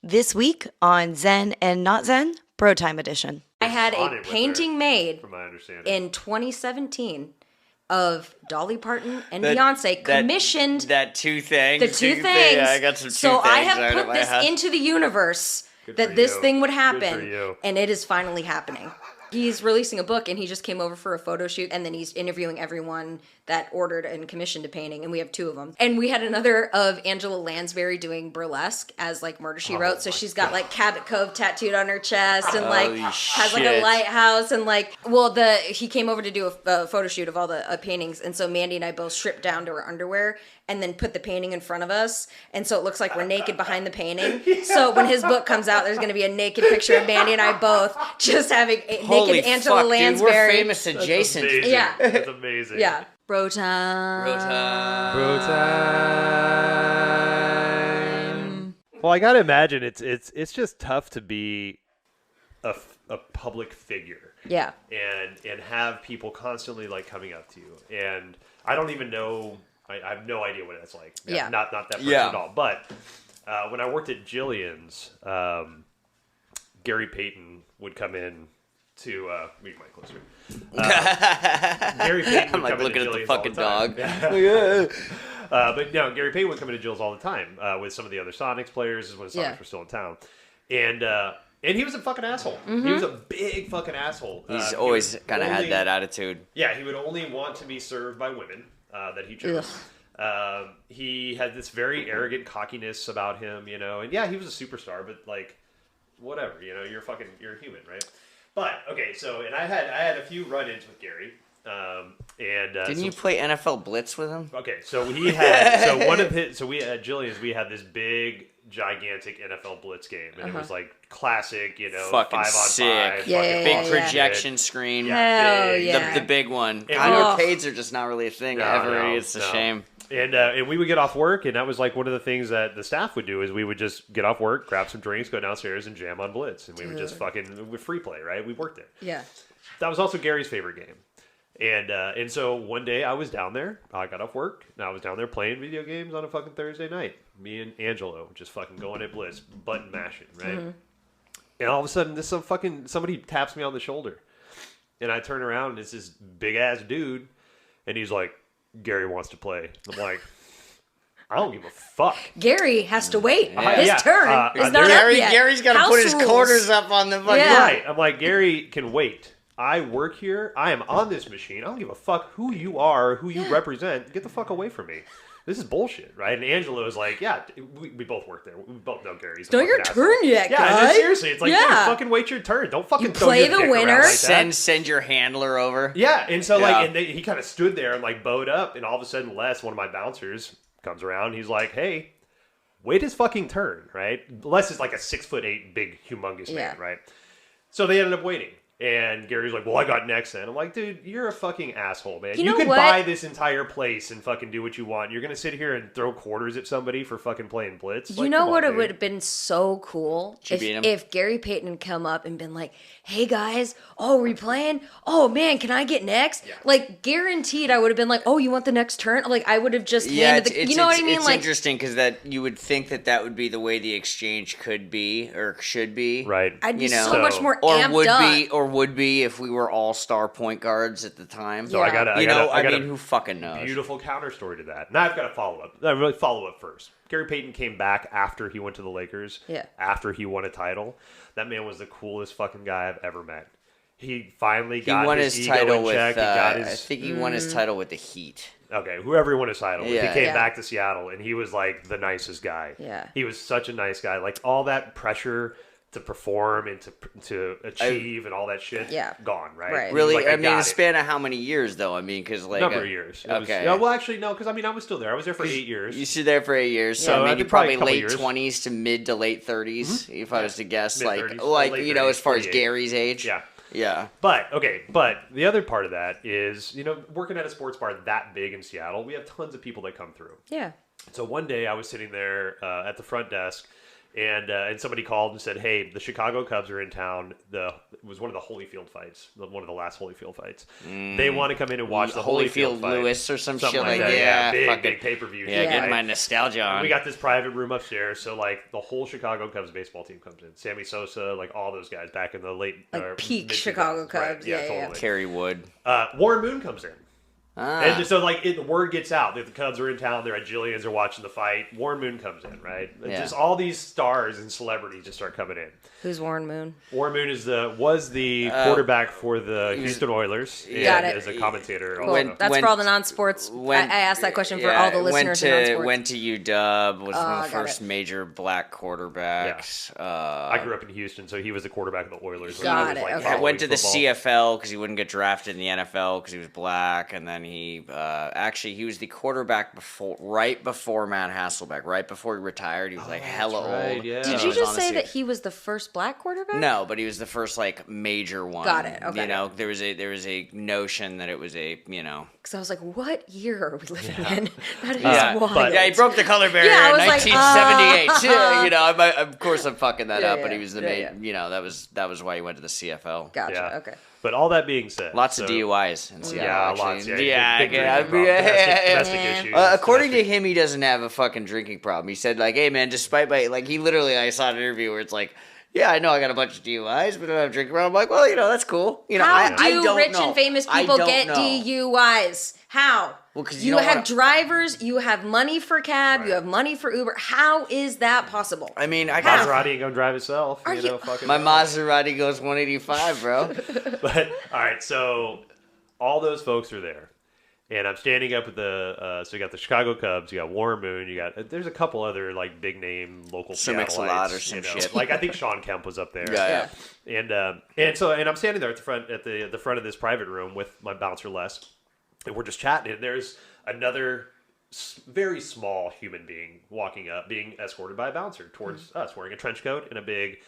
This week on Zen and Not Zen, BroTime edition. I had a painting made from my understanding. in 2017 of Dolly Parton and Beyonce commissioned that two things. the two things. Yeah, I got some so two I things have put this into the universe that this thing would happen, and it is finally happening. He's releasing a book, and he just came over for a photo shoot, and then he's interviewing everyone that ordered and commissioned a painting, and we have two of them. And we had another of Angela Lansbury doing burlesque as, like, Murder, She Wrote, so she's got, like, Cabot Cove tattooed on her chest, and, like, has, like, a lighthouse, and, like, he came over to do a photo shoot of all the paintings, and so Mandy and I both stripped down to our underwear, and then put the painting in front of us, and so it looks like we're naked behind the painting. Yeah. So when his book comes out, there's going to be a naked picture of Mandy and I both just having naked Angela Lansbury. Dude, we're famous adjacent. Yeah, that's amazing. Yeah, BroTime. BroTime. Well, I gotta imagine it's just tough to be a public figure. Yeah, and have people constantly like coming up to you, and I don't even know. I have no idea what that's like. Yeah. Not that person at all. But when I worked at Jillian's, Gary Payton would come in to read my closer. Gary Payton would I'm like come looking into at the Jillian's fucking all the dog. But no, Gary Payton would come into Jill's all the time with some of the other Sonics players when Sonics were still in town. And he was a fucking asshole. Mm-hmm. He was a big fucking asshole. He's always kind of had that attitude. Yeah, he would only want to be served by women that he chose. He had this very arrogant cockiness about him, you know. And yeah, he was a superstar, but like, whatever, you know, you're a human, right? But okay, so and I had a few run-ins with Gary. Didn't you play NFL Blitz with him? Okay, so he had we at Jillian's we had this big gigantic NFL Blitz game, and it was like classic, you know, fucking 5-on-5, big projection screen, the big one. Arcades are just not really a thing ever. It's a shame. And we would get off work, and that was like one of the things that the staff would do is we would just get off work, grab some drinks, go downstairs, and jam on Blitz, and we would just fucking with free play, right? We worked it. Yeah. That was also Gary's favorite game. And so one day I was down there. I got off work, and I was down there playing video games on a fucking Thursday night. Me and Angelo just fucking going at Blitz, button mashing, right? Mm-hmm. And all of a sudden, somebody taps me on the shoulder, and I turn around, and it's this big ass dude, and he's like, "Gary wants to play." I'm like, I don't give a fuck. Gary has to wait. His turn is not up yet. Gary's got to put his quarters up on the fucking right. I'm like, Gary can wait. I work here. I am on this machine. I don't give a fuck who you are, who you represent. Get the fuck away from me. This is bullshit, right? And Angelo is like, yeah, we both work there. We both know Gary's. Not your turn yet, guys. Yeah, seriously. It's like, dude, fucking wait your turn. Don't fucking play the winner. Like send your handler over. Yeah, and so he kind of stood there and like bowed up, and all of a sudden Les, one of my bouncers, comes around. He's like, hey, wait his fucking turn, right? Les is like a 6'8" big, humongous man, right? So they ended up waiting. And Gary's like, well, I got next then. I'm like, dude, you're a fucking asshole, man. You could buy this entire place and fucking do what you want. You're going to sit here and throw quarters at somebody for fucking playing Blitz? You know what would have been so cool? If Gary Payton had come up and been like, hey, guys, are we playing? Oh, man, can I get next? Yeah. Like, guaranteed I would have been like, oh, you want the next turn? Like, I would have just handed the... You know what I mean? It's interesting because you would think that would be the way the exchange could be or should be. Right. I'd be so much more amped up. Would be if we were all-star point guards at the time. So I got who fucking knows? Beautiful counter story to that. Now I've got a follow-up. Follow up first. Gary Payton came back after he went to the Lakers. Yeah. After he won a title. That man was the coolest fucking guy I've ever met. He finally got his ego in check. I think he won his title with the Heat. Okay, whoever he won his title with. He came back to Seattle, and he was like the nicest guy. Yeah. He was such a nice guy. Like all that pressure to perform and to achieve and all that shit, gone, right? Really? Like, I mean, a span of how many years, though? I mean, because like... Number of years. Okay. Well, actually, no, because I mean, I was still there. I was there for 8 years. You were there for 8 years, so maybe probably late 20s to mid to late 30s, if I was to guess. Like you know, as far as Gary's age. Yeah. Yeah. But the other part of that is, you know, working at a sports bar that big in Seattle, we have tons of people that come through. Yeah. So one day I was sitting there at the front desk, And somebody called and said, "Hey, the Chicago Cubs are in town. It was one of the Holyfield fights, one of the last Holyfield fights. They want to come in and watch the Holyfield fight. Lewis or something like that. Yeah, big pay-per-view. Yeah, getting my nostalgia on. We got this private room upstairs, so like the whole Chicago Cubs baseball team comes in. Sammy Sosa, like all those guys back in the late peak Chicago Cubs. Right? Yeah, totally. Kerry Wood. Warren Moon comes in. And so, like, the word gets out that the Cubs are in town. They're at Jillian's. They're watching the fight. Warren Moon comes in, right? Just all these stars and celebrities just start coming in. Who's Warren Moon? Warren Moon was the quarterback for the Houston Oilers. Got it. As a commentator. Cool. That's for all the non-sports. I asked that question for all the listeners in non-sports. Went to UW. Was one of the first major black quarterbacks. Yeah. I grew up in Houston, so he was the quarterback of the Oilers. Got it. Okay. Went to the CFL because he wouldn't get drafted in the NFL because he was black, and then he was the quarterback right before Matt Hasselbeck, right before he retired. He was like hella old. Yeah. Did you just say that he was the first black quarterback? No, but he was the first like major one. Got it. Okay. You know, there was a notion that it was because I was like, what year are we living in? That is wild. But, he broke the color barrier in 1978. You know, of course I'm fucking that up, but he was the main. You know, that was why he went to the CFL. Gotcha. Yeah. Okay. But all that being said, lots of DUIs in Seattle. Yeah, lots. Domestic issues. According to him, he doesn't have a fucking drinking problem. He said, like, hey man, despite my he literally, I saw an interview where it's like, yeah, I know I got a bunch of DUIs, but I don't have a drinking problem. I'm like, well, you know, that's cool. You know, How I don't rich know. and famous people get DUIs? How? Well, because you have drivers, you have money for cab, you have money for Uber. How is that possible? I mean, Maserati ain't gonna drive itself. My Maserati goes 185, bro. But all right, so all those folks are there, and I'm standing up with so you got the Chicago Cubs, you got Warren Moon, there's a couple other like big name local Seattleites or some shit. Like I think Sean Kemp was up there. Yeah. And I'm standing there at the front of this private room with my bouncer Les. And we're just chatting, and there's another very small human being walking up, being escorted by a bouncer towards us, wearing a trench coat and a big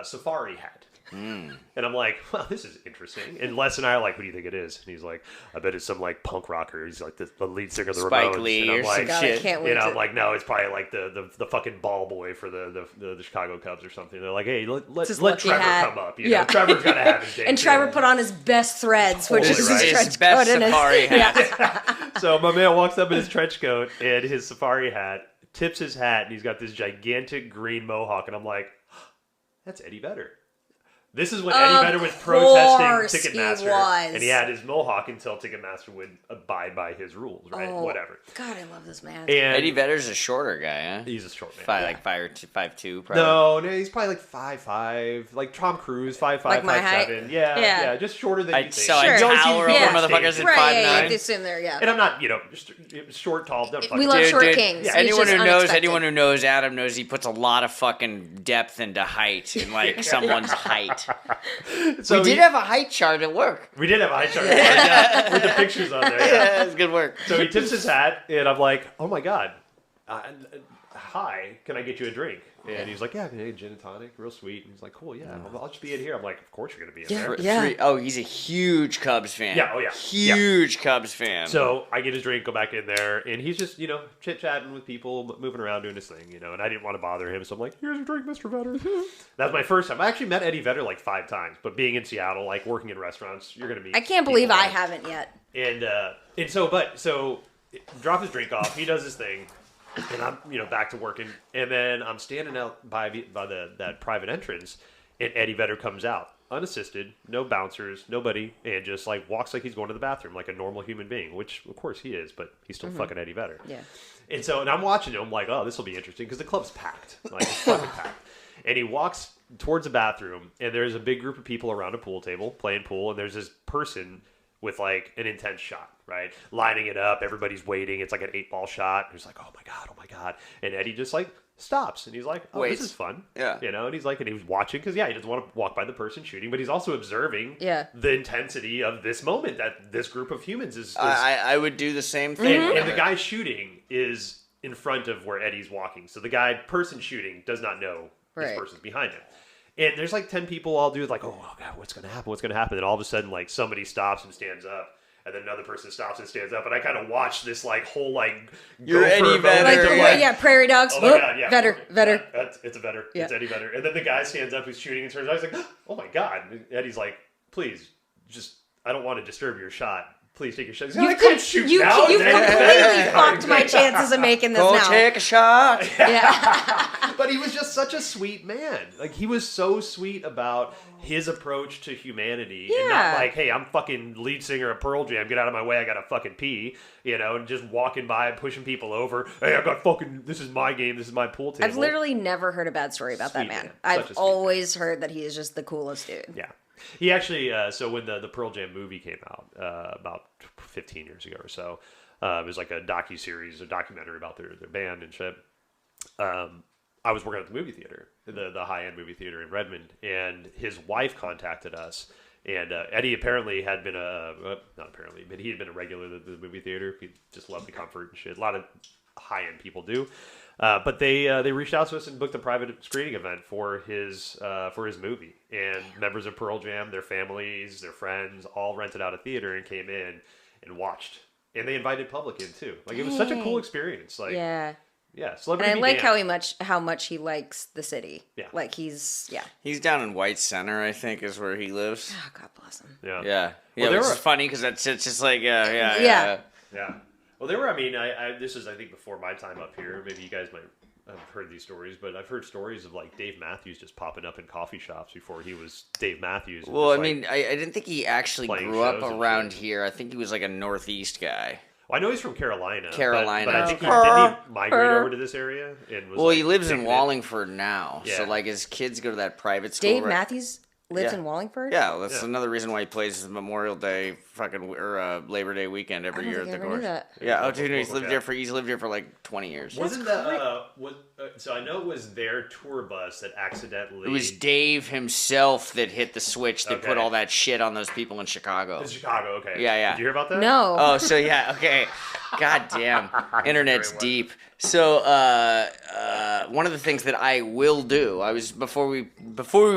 safari hat. And I'm like, well, this is interesting. And Les and I are like, who do you think it is? And he's like, I bet it's some like punk rocker. He's like the lead singer of the Spike Ramones. Lee and I'm or like, some shit. Can't wait I'm like, no, it's probably like the fucking ball boy for the Chicago Cubs or something. They're like, hey, let Trevor come up. You know, Trevor's got to have his day. And Trevor put on his best threads, which is his best safari hat. So my man walks up in his trench coat and his safari hat, tips his hat, and he's got this gigantic green mohawk. And I'm like, that's Eddie Vedder. This is when Eddie Vedder was protesting Ticketmaster, and he had his mohawk until Ticketmaster would abide by his rules, right? Whatever. God, I love this man. And Eddie Vedder's a shorter guy, huh? He's a short man. 5'2", probably. No, he's probably like 5'5", like Tom Cruise, 5'5", like my 5'7". height? Yeah, just shorter than you think. So I tower over motherfuckers at 5'9". Right, it's in there, And I'm not, just short, tall. We love short kings. Yeah. Anyone who knows Adam knows he puts a lot of fucking depth into height in like someone's height. So we did have a height chart at work. We did have a height chart with the pictures on there. Yeah, it was good work. So he tips his hat, and I'm like, oh my God. Hi, can I get you a drink? And he's like, yeah, gin and tonic, real sweet. And he's like, cool, yeah, I'll just be in here. I'm like, of course you're going to be in there. Yeah. He's a huge Cubs fan. Yeah, Huge Cubs fan. So I get his drink, go back in there, and he's just, chit-chatting with people, moving around, doing his thing, and I didn't want to bother him, so I'm like, here's your drink, Mr. Vedder. That's my first time. I actually met Eddie Vedder like 5 times, but being in Seattle, like working in restaurants, you're going to meet I can't believe I haven't yet. And so drop his drink off, he does his thing. And I'm, back to working, and then I'm standing out by that private entrance, and Eddie Vedder comes out, unassisted, no bouncers, nobody, and just like walks like he's going to the bathroom like a normal human being, which of course he is, but he's still fucking Eddie Vedder. Yeah. And I'm watching him, I'm like, oh, this will be interesting because the club's packed, like it's fucking packed. And he walks towards the bathroom, and there's a big group of people around a pool table playing pool, and there's this person with like an intense shot, right? Lining it up, everybody's waiting. It's like an 8-ball shot. He's like, oh my God. And Eddie just like stops, and he's like, oh, this is fun. Yeah. And he's like, and he was watching because, he doesn't want to walk by the person shooting, but he's also observing the intensity of this moment that this group of humans is. I would do the same thing. And the guy shooting is in front of where Eddie's walking. So the person shooting does not know this person's behind him. And there's like 10 people all do like, oh God, what's going to happen? And all of a sudden, like somebody stops and stands up. And then another person stops and stands up, and I kind of watch this like whole like You're gopher Eddie moment Vedder. of, Yeah, prairie dogs. Oh my god, yeah. Vedder. It's a Vedder. Yeah. It's Eddie Vedder. And then the guy stands up who's shooting and turns out. He's like, oh my god. And Eddie's like, please, just, I don't want to disturb your shot. Please take your shot. He's like, I can't shoot now. You've completely fucked my chances of making this Go now. take a shot. Yeah. But he was just such a sweet man. Like, he was so sweet about his approach to humanity. And not like, hey, I'm fucking lead singer of Pearl Jam. Get out of my way. I gotta fucking pee. You know, and just walking by and pushing people over. Hey, I got fucking, this is my game. This is my pool table. I've literally never heard a bad story about that man. I've always heard that he is just the coolest dude. Yeah. He actually, so when the Pearl Jam movie came out about 15 years ago or so, it was like a docuseries, a documentary about their band and shit. I was working at the movie theater, the high-end movie theater in Redmond, and his wife contacted us. And Eddie apparently had been not apparently, but he had been a regular at the movie theater. He just loved the comfort and shit. A lot of high-end people do. But they reached out to us and booked a private screening event for his movie. And members of Pearl Jam, their families, their friends, all rented out a theater and came in and watched. And they invited public in too. Like, it was such a cool experience. Like, yeah, celebrity. And I like how much he likes the city. Yeah, like he's He's down in White Center, I think, is where he lives. Oh, God bless him. Yeah. Well, which is funny because it's just like Yeah. Well, there were. I mean, this is, I think, before my time up here. Maybe you guys might have heard these stories, but I've heard stories of like Dave Matthews just popping up in coffee shops before he was Dave Matthews. Well, just, I mean, I didn't think he actually grew up around here. I think he was like a Northeast guy. Well, I know he's from Carolina. Carolina. But I think did he migrate over to this area? And was, he lives in Wallingford now. Yeah. So like his kids go to that private school. Dave Matthews lives in Wallingford? Yeah, that's another reason why he plays Memorial Day or Labor Day weekend every year at the course. Yeah, dude, he's lived here for like 20 years. Wasn't so I know it was their tour bus that accidentally. It was Dave himself that hit the switch that put all that shit on those people in Chicago. In Chicago, okay. Yeah. Did you hear about that? No. Oh, so yeah, okay. God damn. Internet's deep. So one of the things that I will do, before we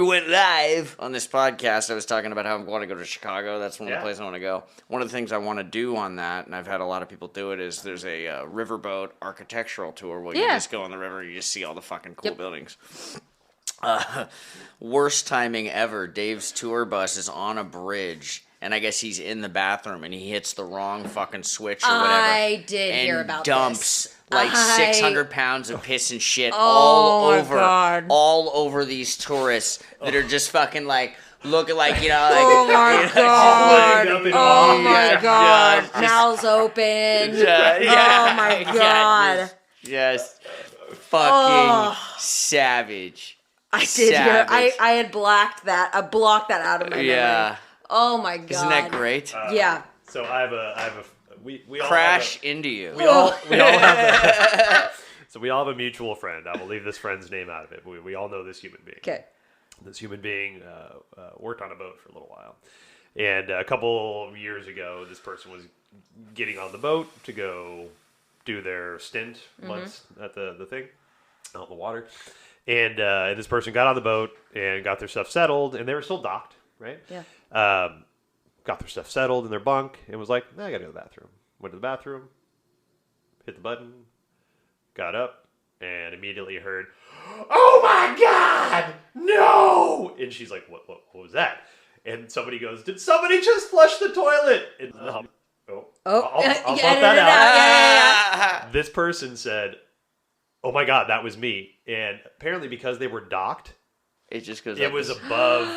went live on this podcast, I was talking about how I want to go to Chicago. That's one of the places I want to go. One of the things I want to do on that, and I've had a lot of people do it, is there's a riverboat architectural tour where you just go on the river and you just see all the fucking cool buildings. Worst timing ever. Dave's tour bus is on a bridge, and I guess he's in the bathroom, and he hits the wrong fucking switch or whatever. I did hear about dumps this. Like 600 pounds of piss and shit all over these tourists that are just fucking like looking like, you know, like, oh my god! Oh my god! Just, mouths open. Oh my god! Just fucking savage. I did hear. I had blocked that. I blocked that out of my memory. Oh my god! Isn't that great? Yeah. So I have a. We all crash into you. We all have. So we all have a mutual friend. I will leave this friend's name out of it. We all know this human being. Okay. This human being worked on a boat for a little while, and a couple of years ago, this person was getting on the boat to go do their stint months at the thing out in the water, and this person got on the boat and got their stuff settled, and they were still docked, right? Yeah. Got their stuff settled in their bunk and was like, I gotta go to the bathroom. Went to the bathroom, hit the button, got up, and immediately heard, oh my God, no! And she's like, what was that? And somebody goes, did somebody just flush the toilet? And, I'll bump that out. This person said, oh my God, that was me. And apparently because they were docked, it just goes. It was above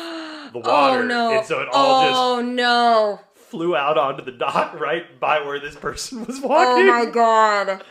the water. Oh no! And so it all just flew out onto the dock right by where this person was walking. Oh my God!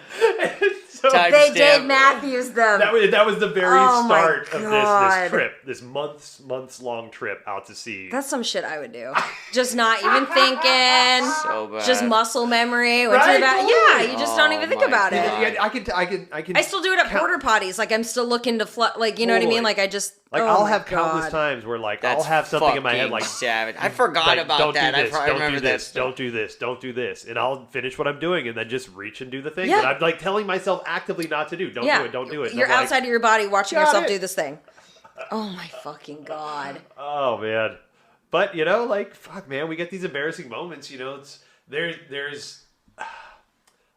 So they Dave Matthews them. That was the very start of this trip, this months long trip out to sea. That's some shit I would do. Just not even thinking. So bad. Just muscle memory. Right? Yeah, you just don't even think about it. Yeah, I can. I still do it at porta potties. Like I'm still looking to like you know what I mean. Like I just I'll have countless times where like I'll have something in my head like savage. I forgot about that. I remember this. Don't do this, and I'll finish what I'm doing and then just reach and do the thing Yeah. that I'm like telling myself actively not to do. Don't do it. You're outside of your body watching yourself do this thing. Oh my fucking God. Oh man. But, you know, like, fuck, man, we get these embarrassing moments, you know, it's there's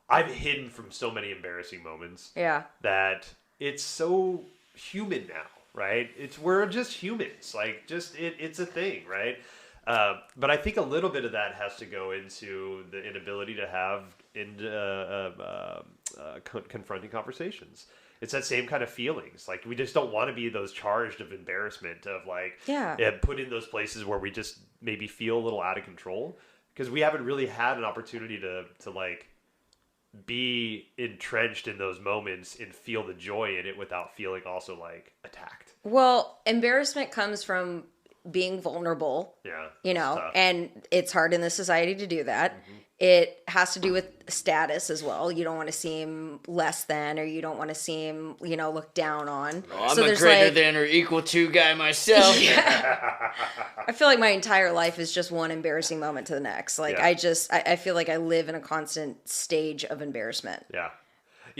I've hidden from so many embarrassing moments. Yeah. That it's so human now, right? We're just humans. Like, it's a thing, right? But I think a little bit of that has to go into the inability to have confronting conversations. It's that same kind of feelings. Like, we just don't want to be those charged of embarrassment of like, put in those places where we just maybe feel a little out of control because we haven't really had an opportunity to like be entrenched in those moments and feel the joy in it without feeling also like attacked. Well, embarrassment comes from being vulnerable. Yeah. You know, and it's hard in this society to do that. Mm-hmm. It has to do with status as well. You don't want to seem less than, or you don't want to seem, looked down on. Oh, I'm a greater than or equal to guy myself. Yeah. I feel like my entire life is just one embarrassing moment to the next. Like, I feel like I live in a constant stage of embarrassment. Yeah.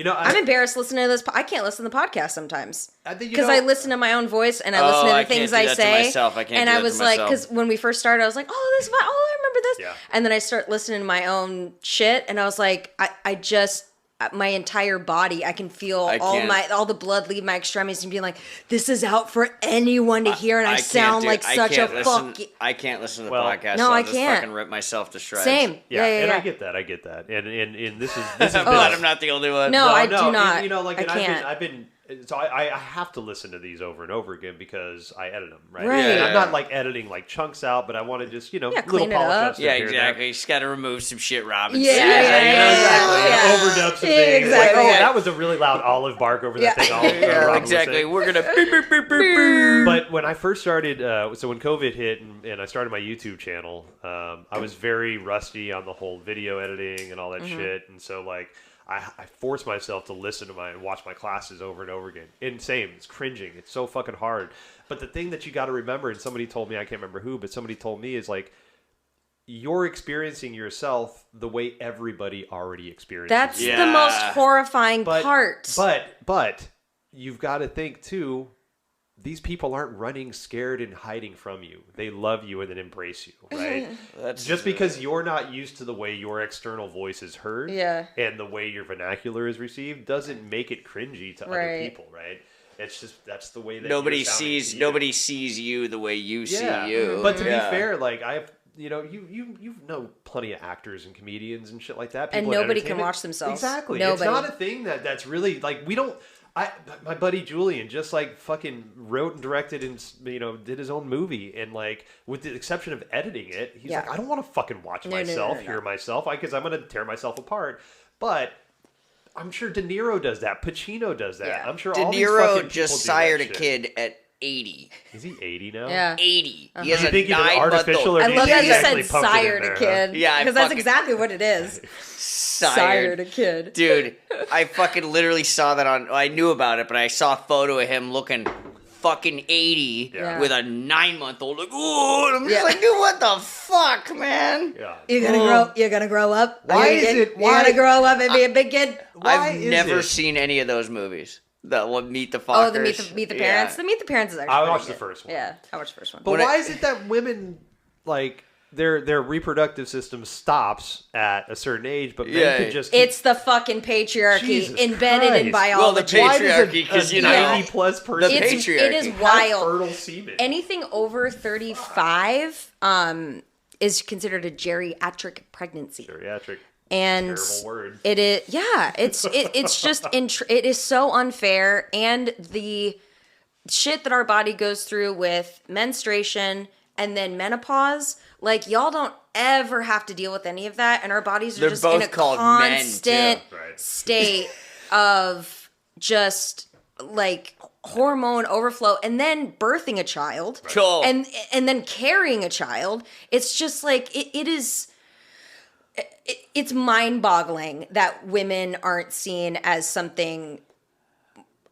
I'm embarrassed listening to this. I can't listen to the podcast sometimes because I listen to my own voice and I listen to the things I say. And I was like, because when we first started, I was like, I remember this. Yeah. And then I start listening to my own shit, and I was like, I just. My entire body, I can feel all the blood leave my extremities and being like, this is out for anyone to hear, and I sound like such a fucking. I can't listen to the podcast. No, so I I'll can't. Just fucking rip myself to shreds. Same. Yeah. And I get that. And this is. I'm glad I'm not the only one. No, I do not. And, I can't. I've been. So I have to listen to these over and over again because I edit them, right? Right. And I'm not like editing like chunks out, but I want to just little clean it polish up. up. Yeah, exactly. You just got to remove some shit Robin says. Overdub some things. Exactly. Like, that was a really loud olive bark over that thing. Exactly. We're gonna. But when I first started, so when COVID hit and I started my YouTube channel, I was very rusty on the whole video editing and all that shit, and so like. I force myself to listen to and watch my classes over and over again. Insane. It's cringing. It's so fucking hard. But the thing that you got to remember, and somebody told me, I can't remember who, but somebody told me is like, you're experiencing yourself the way everybody already experiences. That's the most horrifying part. But you've got to think too, these people aren't running scared and hiding from you. They love you and then embrace you, right? Just because you're not used to the way your external voice is heard and the way your vernacular is received doesn't make it cringy to other people, right? It's just that's the way that nobody sees you the way you see you. But to be fair, like you know plenty of actors and comedians and shit like that. And nobody can watch themselves. Exactly. Nobody. It's not a thing that's really like we don't. My buddy Julian just like fucking wrote and directed and did his own movie, and like with the exception of editing it, he's like, I don't want to fucking watch myself, hear myself, because I'm gonna tear myself apart. But I'm sure De Niro does that, Pacino does that. Yeah. I'm sure De Niro just sired a kid at 80. Is he 80 now? Yeah. 80. He has a 9-month-old. I love that you said sired a kid. Yeah, because that's exactly what it is. Sired a kid. Dude, I fucking literally saw that I knew about it, but I saw a photo of him looking fucking 80 with a 9-month-old. Like, oh, and I'm just like, dude, what the fuck, man? Yeah. You're gonna grow up. Why is it? You're gonna grow up and be a big kid. I've never seen any of those movies. That one, Meet the Fockers. Oh, the Meet the Parents. The Meet the Parents is actually. I watched the first one. Yeah, I watched the first one. But why is it that women like? Their reproductive system stops at a certain age, but men can just... It's the fucking patriarchy embedded in biology. Well, the patriarchy, because 90-plus person... The patriarchy. It is wild. Fertile semen. Anything over 35 is considered a geriatric pregnancy. Geriatric. And terrible word. It is, it's just, it is so unfair. And the shit that our body goes through with menstruation and then menopause... Like, y'all don't ever have to deal with any of that, and our bodies are just in a constant state of just, like, hormone overflow, and then birthing a child, and then carrying a child. It's just, like, it's mind-boggling that women aren't seen as something,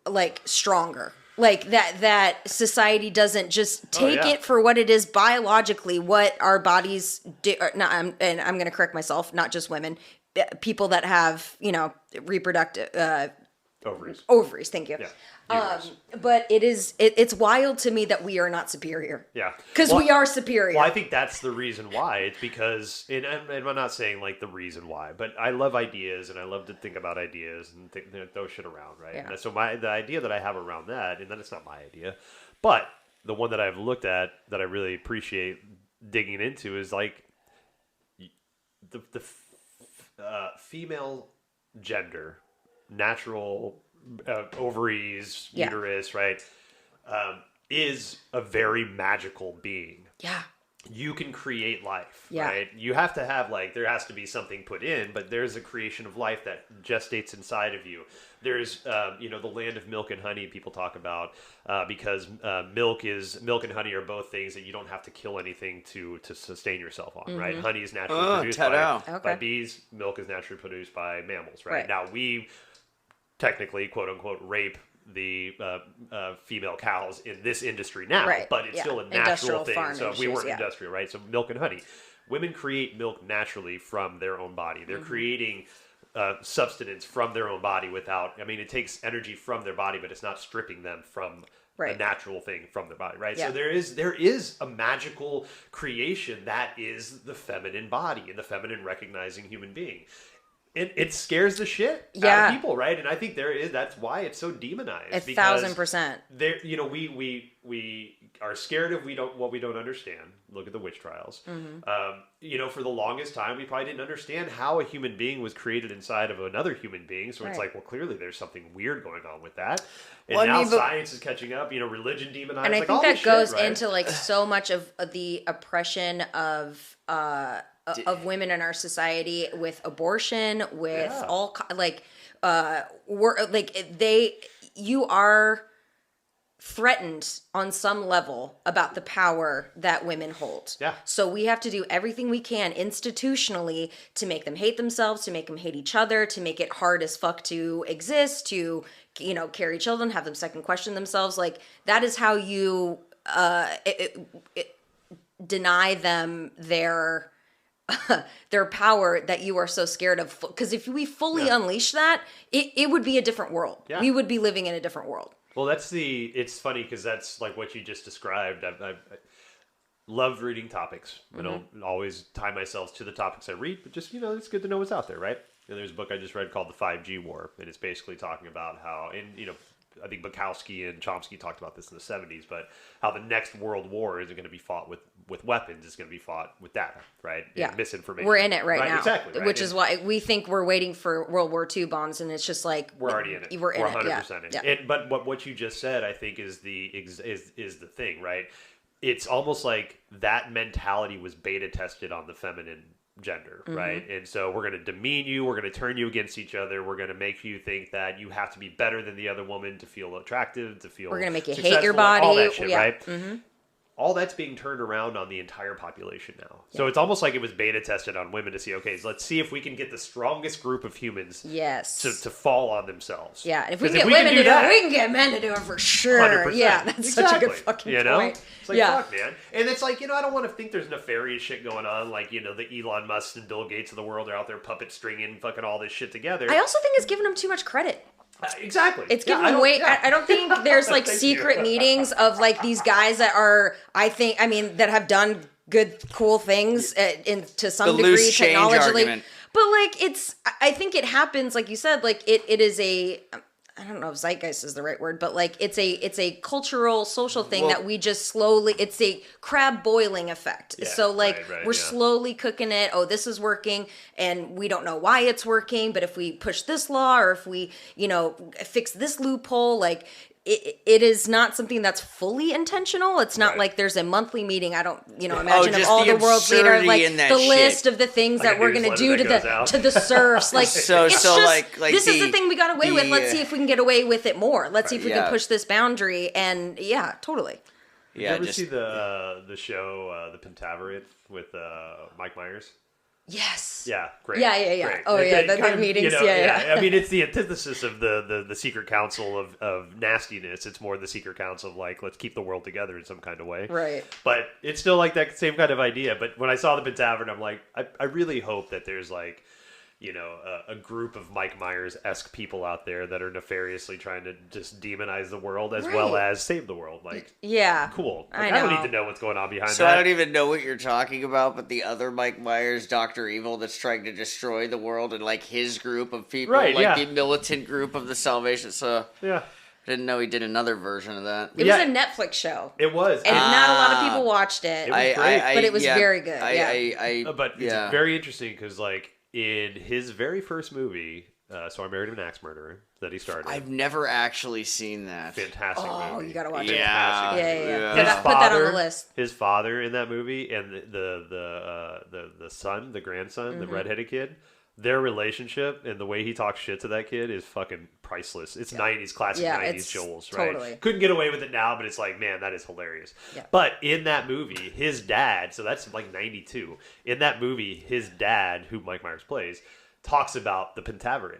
like, stronger. Like that society doesn't just take it for what it is biologically, what our bodies do. And I'm going to correct myself, not just women, people that have, reproductive ovaries. Ovaries, thank you. But it's wild to me that we are not superior. Yeah. Because we are superior. Well, I think that's the reason why. It's because, and I'm not saying like the reason why, but I love ideas and I love to think about ideas and throw shit around, right? Yeah. And so the idea that I have around that, and then it's not my idea, but the one that I've looked at that I really appreciate digging into is like the female gender, natural ovaries, uterus, right, is a very magical being. Yeah. You can create life, Yeah. right? You have to have, like, there has to be something put in, but there's a creation of life that gestates inside of you. There's, the land of milk and honey people talk about, because milk and honey are both things that you don't have to kill anything to sustain yourself on, right? Honey is naturally produced by bees. Milk is naturally produced by mammals, right? Now, we technically, quote unquote, rape the female cows in this industry now, but it's still a natural thing. So we weren't industrial, right? So milk and honey. Women create milk naturally from their own body. They're creating substance from their own body without, it takes energy from their body, but it's not stripping them from a natural thing from their body, right? So there is a magical creation that is the feminine body and the feminine recognizing human being. It scares the shit out of people, right? And I think that's why it's so demonized. 1,000%. There, we are scared of what we don't understand. Look at the witch trials. For the longest time, we probably didn't understand how a human being was created inside of another human being. So it's like, well, clearly there's something weird going on with that. And science is catching up. Religion demonized. And I think that goes into like so much of the oppression of women in our society with abortion, with all you are threatened on some level about the power that women hold. Yeah. So we have to do everything we can institutionally to make them hate themselves, to make them hate each other, to make it hard as fuck to exist, to carry children, have them second question themselves. Like that is how you deny them their power that you are so scared of. Because if we fully unleash that, it would be a different world. Yeah. We would be living in a different world. Well, it's funny because that's like what you just described. I love reading topics. I don't always tie myself to the topics I read, but just, it's good to know what's out there, right? And there's a book I just read called The 5G War, and it's basically talking about how, I think Bukowski and Chomsky talked about this in the 70s, but how the next world war isn't going to be fought with weapons, it's going to be fought with data, right? Yeah. And misinformation. We're in it right now. Exactly. Right? Which is why we think we're waiting for World War II bombs, and it's just like... We're already in it. We're in 100% in it. Yeah. But what you just said, I think, is the thing, right? It's almost like that mentality was beta tested on the feminine gender, right? And so we're going to demean you, we're going to turn you against each other, we're going to make you think that you have to be better than the other woman to feel attractive, to feel we're going to make you successful, hate your body, all that shit, right? All that's being turned around on the entire population now. So it's almost like it was beta tested on women to see, okay, so let's see if we can get the strongest group of humans to fall on themselves. Yeah, and if we can get women to do it, we can get men to do it for sure. 100%. Yeah, that's such a good fucking point. It's like, fuck, man. And it's like, I don't want to think there's nefarious shit going on, like, the Elon Musk and Bill Gates of the world are out there puppet stringing fucking all this shit together. I also think it's giving them too much credit. Exactly. It's giving them way. I don't think there's like secret meetings of like these guys that are. That have done good, cool things to some degree technologically. But like I think it happens, like you said, like it is a. I don't know if zeitgeist is the right word, but like it's a cultural, social thing that we just slowly. It's a crab boiling effect. Yeah, so like we're slowly cooking it. Oh, this is working, and we don't know why it's working. But if we push this law, or if we fix this loophole, like. It is not something that's fully intentional. It's not like there's a monthly meeting. I don't, imagine of all the world's leaders, like the list of the things that we're going to do to the serfs. Like, this is the thing we got away with. Let's see if we can get away with it more. Let's see if we can push this boundary. And totally. Did you ever see the show, The Pentaverate with Mike Myers? Yes. Yeah, great. Yeah. Great. Oh, the meetings. I mean, it's the antithesis of the secret council of nastiness. It's more the secret council of like, let's keep the world together in some kind of way. Right. But it's still like that same kind of idea. But when I saw the Pentavern, I'm like, I really hope that there's like, a group of Mike Myers-esque people out there that are nefariously trying to just demonize the world as well as save the world. Like, cool. Like, I don't need to know what's going on behind that. So I don't even know what you're talking about, but the other Mike Myers, Dr. Evil, that's trying to destroy the world, and like his group of people, the militant group of the Salvation. So I didn't know he did another version of that. It was a Netflix show. It was. And not a lot of people watched it. It was great. But it was very good. But it's very interesting because, like, in his very first movie, So I Married an Axe Murderer, that he started. I've never actually seen that. Fantastic movie. Oh, you gotta watch it. Yeah. Put that on the list. His father in that movie and the son, the grandson, the redheaded kid, their relationship and the way he talks shit to that kid is fucking priceless. It's 90s, classic 90s Joel's, right? Totally. Couldn't get away with it now, but it's like, man, that is hilarious. Yeah. But in that movie, his dad, so that's like 92, in that movie, his dad, who Mike Myers plays, talks about the Pentaverate.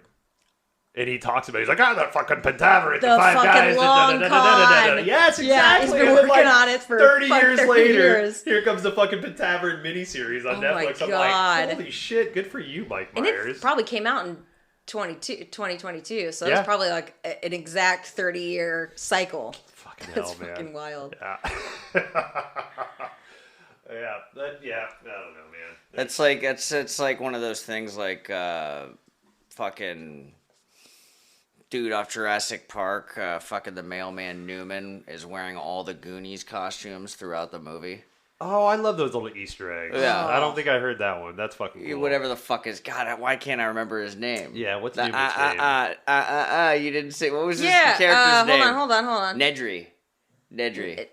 And he talks about, he's like, the fucking Pentaverate, the five guys. Long con. Yes, exactly. Yeah, he's been working on it for 30 years later. Years. Here comes the fucking Pentaverate miniseries on Netflix. My God. I'm like, holy shit, good for you, Mike Myers. And it probably came out in 2022, so it's probably like an exact 30-year cycle. Fucking That's hell, man. fucking wild. Yeah. I don't know, man. That's like, it's like one of those things like fucking... dude off Jurassic Park, fucking the mailman Newman is wearing all the Goonies costumes throughout the movie. Oh, I love those little Easter eggs. Yeah. I don't think I heard that one. That's fucking cool. Whatever the fuck is... God, why can't I remember his name? Yeah, what's Newman's name? You didn't say... What was his character's name? Hold on. Nedry. Nedry?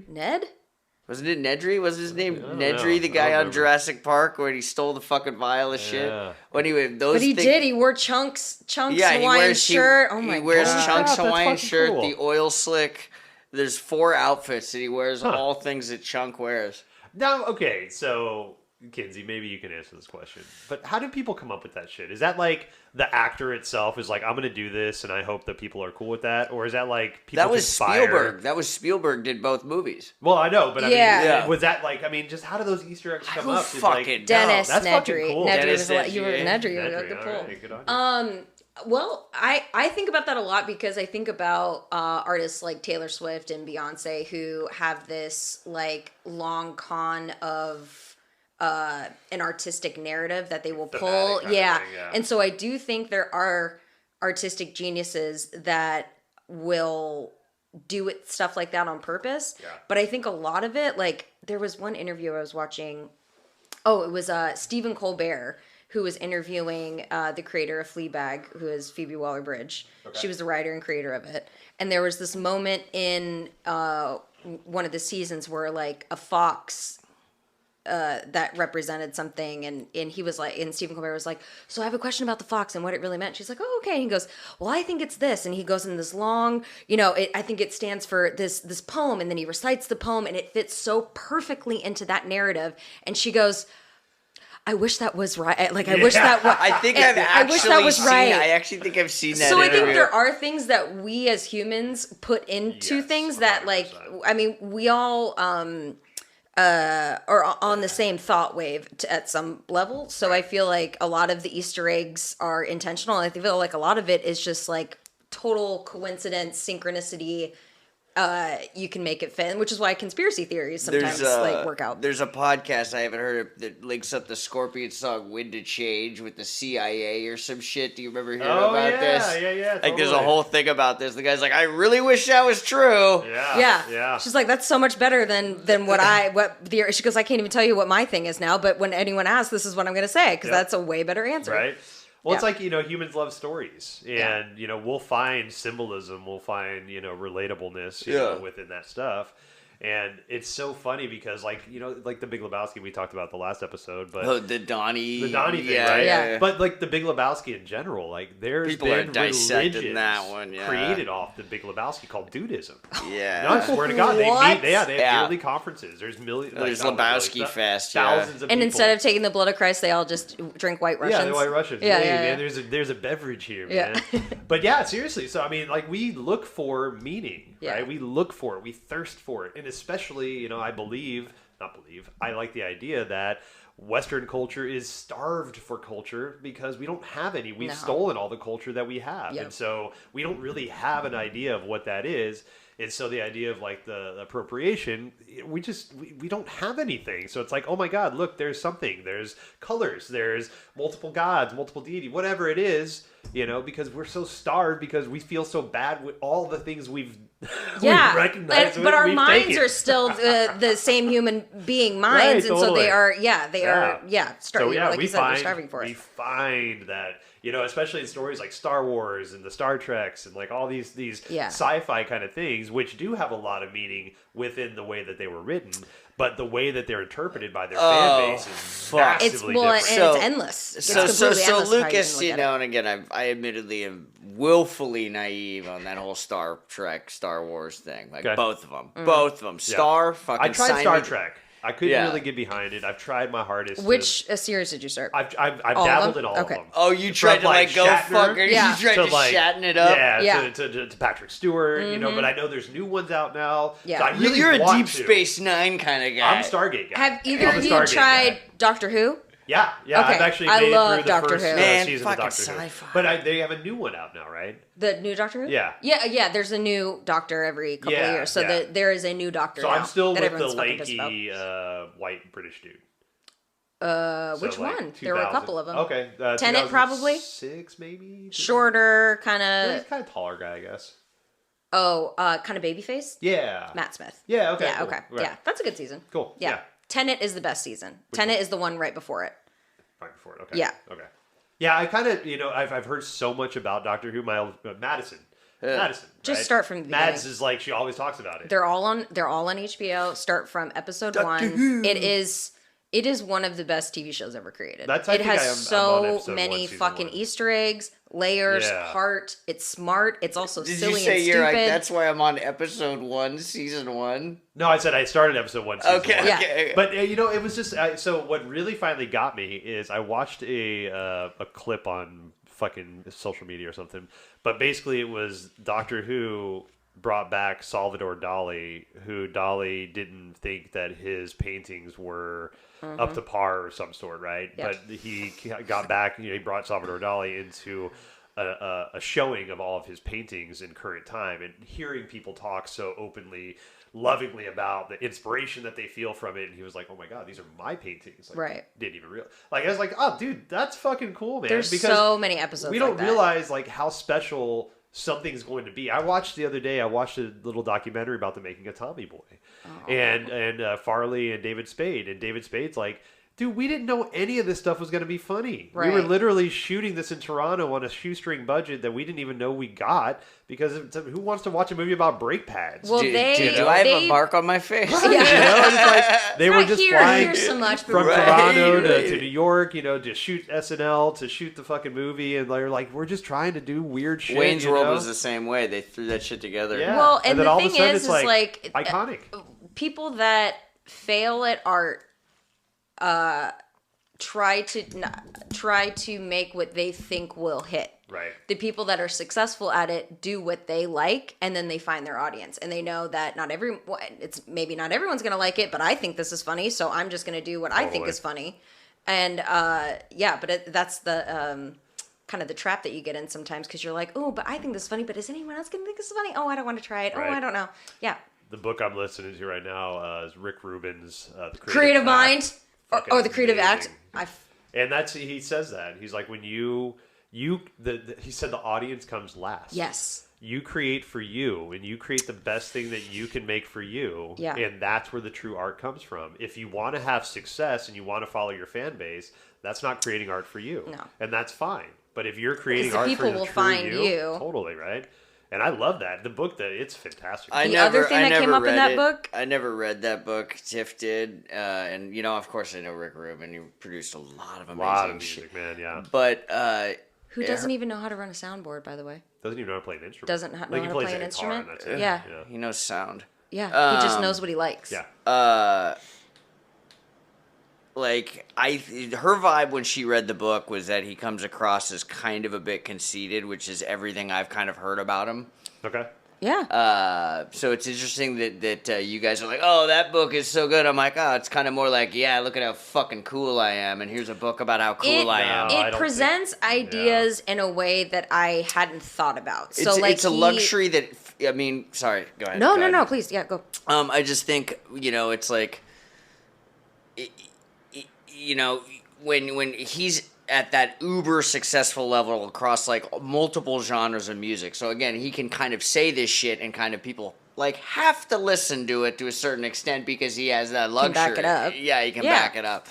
Ned? Wasn't it Nedry? Was his name Nedry, the guy on Jurassic Park where he stole the fucking vial of shit? Well, anyway, But he did. He wore Chunks Hawaiian shirt. Oh my God. He wears Chunks Hawaiian shirt, the oil slick. There's 4 outfits that he wears, all things that Chunk wears. Now, okay, so... Kinsey, maybe you can answer this question. But how do people come up with that shit? Is that like the actor itself is like, I'm going to do this and I hope that people are cool with that? Or is that like people That was conspire? Spielberg. That was Spielberg did both movies. Well, I know, but I mean, was that like, I mean, just how do those Easter eggs come up? Fucking Dennis that's Nedry. fucking cool. You were Nedry. You were a good pull. Right, good on you. Well, I think about that a lot because I think about artists like Taylor Swift and Beyonce who have this like long con of an artistic narrative that they will pull. Yeah. And so I do think there are artistic geniuses that will do it stuff like that on purpose. Yeah. But I think a lot of it, like there was one interview I was watching. Oh, it was Stephen Colbert, who was interviewing the creator of Fleabag, who is Phoebe Waller-Bridge. Okay. She was the writer and creator of it. And there was this moment in one of the seasons where like a fox that represented something, and he was like, and Stephen Colbert was like, so I have a question about the fox and what it really meant. She's like, oh, okay. And he goes, well, I think it's this, and he goes in this long, I think it stands for this poem, and then he recites the poem, and it fits so perfectly into that narrative. And she goes, I wish that was right. Like, I wish that was. I think I wish that was right. I actually think I've seen that. So I think there are things that we as humans put into things that, 100%. Like, I mean, we all are on the same thought wave at some level. So I feel like a lot of the Easter eggs are intentional. I feel like a lot of it is just like total coincidence, synchronicity. You can make it fit, which is why conspiracy theories sometimes work out. There's a podcast I haven't heard of that links up the Scorpions song "Wind to Change" with the CIA or some shit. Do you remember hearing about this? Yeah. Like there's a whole thing about this. The guy's like, I really wish that was true. Yeah. She's like, that's so much better than she goes, I can't even tell you what my thing is now, but when anyone asks, this is what I'm going to say because that's a way better answer. Right. Well, it's like, humans love stories, and, we'll find symbolism, we'll find, relatableness, within that stuff. And it's so funny because, like the Big Lebowski we talked about the last episode, but the Donnie thing, right? Yeah. But like the Big Lebowski in general, like there's people been are dissecting religions that one, created off the Big Lebowski called Dudism. Yeah, no, I swear to God, they meet. They have yearly conferences. There's millions. There's Lebowski Fest. Thousands of people. And instead of taking the blood of Christ, they all just drink White Russians. Yeah, the White Russians. Yeah, man. There's a beverage here, man. But yeah, seriously. So I mean, like we look for meaning, right? We look for it. We thirst for it, and especially. I like the idea that Western culture is starved for culture because we don't have any. We've No. stolen all the culture that we have. Yep. And so we don't really have an idea of what that is. And so the idea of like the appropriation, we don't have anything. So it's like, oh my God, look, there's something. There's colors. There's multiple gods, multiple deity, whatever it is, you know, because we're so starved because we feel so bad with all the things we've Yeah, recognized. but our we've minds taken. are still the same human being minds, Right, and so totally. they are, So yeah, like we you said, we're find starving for we it. find that, you know, especially in stories like Star Wars and the Star Treks and like all these Yeah. sci-fi kind of things, which do have a lot of meaning within the way that they were written, but the way that they're interpreted by their fan base is fuck. It's massively well, and different. So- it's endless. It's So completely endless how you Lucas, can you look know, at and again, I admittedly am willfully naive on that whole Star Trek, Star Wars thing. Like Okay. both of them, Yeah. Star fucking. I tried sign Star me- Trek. I couldn't Yeah. really get behind it. I've tried my hardest. it. Which series did you start? I've All of dabbled them? in all Okay. of them. Oh, you tried From, to like go Shatner fucker. Yeah. You tried to like shatten it up. Yeah, Yeah. To Patrick Stewart, you know. But I know there's new ones out now. Yeah. So I really You're a want Deep to. Space Nine kind of guy. I'm a Stargate guy. Have either I'm a of you Stargate tried guy. Doctor Who? Yeah. Okay, I've actually I made it love through the Doctor first Who. Man, season of fucking Doctor Who. sci-fi. But they have a new one out now, right? The new Doctor Who? Yeah. Yeah. There's a new Doctor every couple of Yeah, years, so yeah. there is a new Doctor. So now I'm still that with the everyone's fucking pissed about. lanky white British dude. Which So, like, one? There were a 2000. couple of them. Okay. Tenet, probably? 6 maybe? Shorter, kind He's of. kind of taller guy, I guess. Kind of baby face. Yeah. Matt Smith. Yeah, okay. Yeah. cool. Okay. Right. Yeah, that's a good season. Cool. Yeah. Yeah. Tenet is the best season. Tenet is the one right before it. Right before it. Okay. Yeah. Okay. Yeah, I kind of, you know, I've heard so much about Doctor Who. Madison. Madison. Just right? start from the Mads beginning. is like, she always talks about it. They're all on HBO. Start from episode Doctor 1. Who. It is one of the best TV shows ever created. I It think has I'm on so episode many 1, season fucking 1. Easter eggs, layers, Yeah. heart. It's smart. It's also Did silly you say and you're stupid. like? That's why I'm on episode 1, season 1. No, I said I started episode 1, season Okay. 1. Yeah. Okay. But you know, it was just so. What really finally got me is I watched a clip on fucking social media or something. But basically, it was Doctor Who brought back Salvador Dali, who Dali didn't think that his paintings were up to par or some sort, right? Yeah. But he got back. You know, he brought Salvador Dali into a showing of all of his paintings in current time, and hearing people talk so openly, lovingly about the inspiration that they feel from it, and he was like, "Oh my God, these are my paintings!" Like, Right. Didn't even realize. Like, I was like, "Oh, dude, that's fucking cool, man." There's because so many episodes we like don't that. realize like how special something's going to be. I watched the other day. I watched a little documentary about the making of Tommy Boy, and Farley and David Spade. And David Spade's like, dude, we didn't know any of this stuff was going to be funny. We were Right. literally shooting this in Toronto on a shoestring budget that we didn't even know we got because who wants to watch a movie about brake pads? Well, Do they I have they, a mark on my face? You know, it's like they were Not just here, flying here so much, but from Right, Toronto right. to New York, you know, to shoot SNL, to shoot the fucking movie, and they're like, we're just trying to do weird shit. Wayne's you World know? was the same way. They threw that shit together. Yeah. Well, and then the all of a thing sudden is it's like, iconic. people that fail at art try to make what they think will hit. Right. The people that are successful at it do what they like, and then they find their audience, and they know that it's maybe not everyone's gonna like it, but I think this is funny, so I'm just gonna do what I think Totally. is funny. And that's the kind of the trap that you get in sometimes, because you're like, oh, but I think this is funny, but is anyone else gonna think this is funny? Oh, I don't want to try it. Right. Oh, I don't know. Yeah. The book I'm listening to right now is Rick Rubin's The Creative Act. Mind. Fucking Or the creative amazing. act. And he says that. He's like, when he said the audience comes last. Yes. You create for you, and you create the best thing that you can make for you. Yeah. And that's where the true art comes from. If you want to have success and you want to follow your fan base, that's not creating art for you. No. And that's fine. But if you're creating the art people for the will true find you. totally, right? And I love that. The book, it's fantastic. Other thing that came up in that book? I never read that book. Tiff did, and you know, of course, I know Rick Rubin. He produced a lot of a amazing lot of shit. music, man, yeah. But Who doesn't even know how to run a soundboard, by the way? Doesn't even know how to play an instrument. Doesn't know Like, how he to plays play an the guitar, instrument? and that's it. Yeah. he knows sound. Yeah. He just knows what he likes. Yeah. Like her vibe when she read the book was that he comes across as kind of a bit conceited, which is everything I've kind of heard about him. Okay. Yeah. So it's interesting that you guys are like, oh, that book is so good. I'm like, oh, it's kind of more like, yeah, look at how fucking cool I am, and here's a book about how cool I am. I It don't presents ideas in a way that I hadn't thought about. So It's a luxury that, I mean, sorry, go ahead. No, please, yeah, go. I just think, it's like, when he's at that uber successful level across like multiple genres of music. So again, he can kind of say this shit and kind of people like have to listen to it to a certain extent because he has that luxury. Can back it up. Yeah, he can back it up.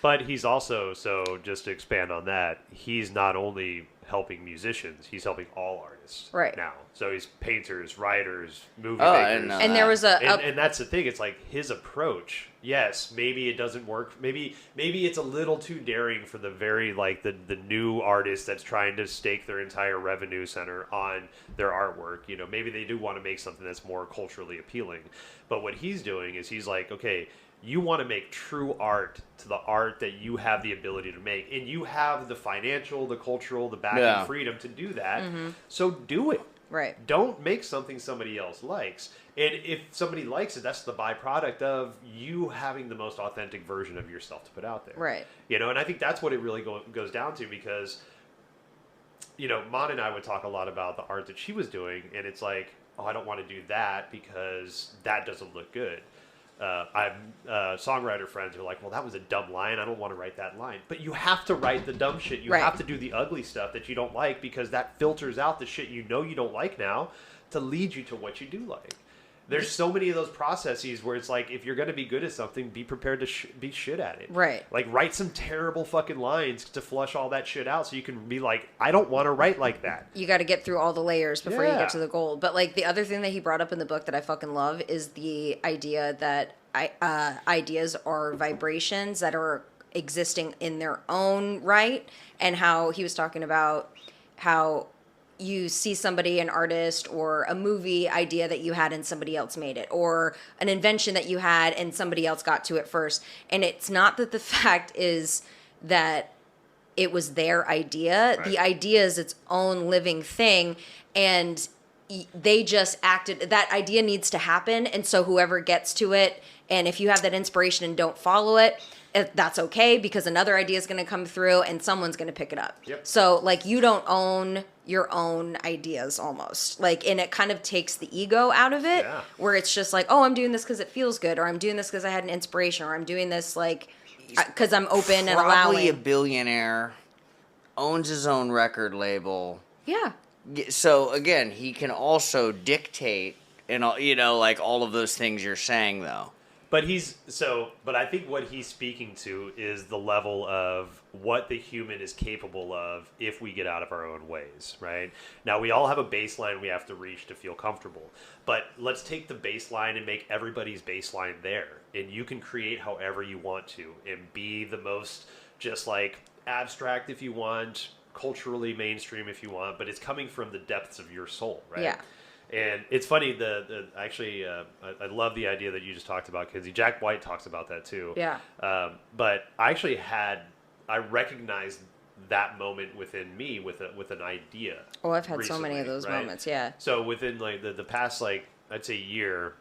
But he's also, so just to expand on that, he's not only helping musicians, he's helping all artists now. So he's painters, writers, movie makers. I didn't know And that. there was and that's the thing. It's like his approach. Yes, maybe it doesn't work. Maybe it's a little too daring for the very like the new artist that's trying to stake their entire revenue center on their artwork. Maybe they do want to make something that's more culturally appealing. But what he's doing is he's like, okay, you want to make true art to the art that you have the ability to make, and you have the financial, the cultural, the backing freedom to do that. So do it. Right. Don't make something somebody else likes. And if somebody likes it, that's the byproduct of you having the most authentic version of yourself to put out there. Right. And I think that's what it really goes down to because, Mon and I would talk a lot about the art that she was doing, and it's like, oh, I don't want to do that because that doesn't look good. I have songwriter friends who are like, well, that was a dumb line. I don't want to write that line. But you have to write the dumb shit. You have to do the ugly stuff that you don't like because that filters out the shit you don't like now to lead you to what you do like. There's so many of those processes where it's like, if you're going to be good at something, be prepared to be shit at it. Right. Like, write some terrible fucking lines to flush all that shit out so you can be like, I don't want to write like that. You got to get through all the layers before you get to the gold. But, like, the other thing that he brought up in the book that I fucking love is the idea that ideas are vibrations that are existing in their own right, and how he was talking about how you see somebody, an artist or a movie idea that you had and somebody else made it, or an invention that you had and somebody else got to it first. And it's not that the fact is that it was their idea. Right. The idea is its own living thing, and they just acted. That idea needs to happen, and so whoever gets to it, and if you have that inspiration and don't follow it, that's okay, because another idea is going to come through and someone's going to pick it up. Yep. So, like, you don't own your own ideas almost. Like, and it kind of takes the ego out of it, where it's just like, oh, I'm doing this because it feels good, or I'm doing this because I had an inspiration, or I'm doing this, like, because I'm open and allowing. Probably a billionaire, owns his own record label. Yeah. So, again, he can also dictate, and like all of those things you're saying, though. But I think what he's speaking to is the level of what the human is capable of if we get out of our own ways, right? Now, we all have a baseline we have to reach to feel comfortable. But let's take the baseline and make everybody's baseline there. And you can create however you want to and be the most just like abstract if you want, culturally mainstream if you want, but it's coming from the depths of your soul, right? Yeah. And it's funny, I love the idea that you just talked about, Kinsey. Jack White talks about that too. Yeah. But I actually I recognized that moment within me with an idea. Oh, I've had recently, so many of those moments, yeah. So within like the past, like, I'd say year,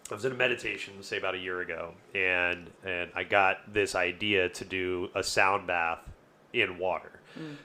I was in a meditation, say about a year ago, and I got this idea to do a sound bath in water.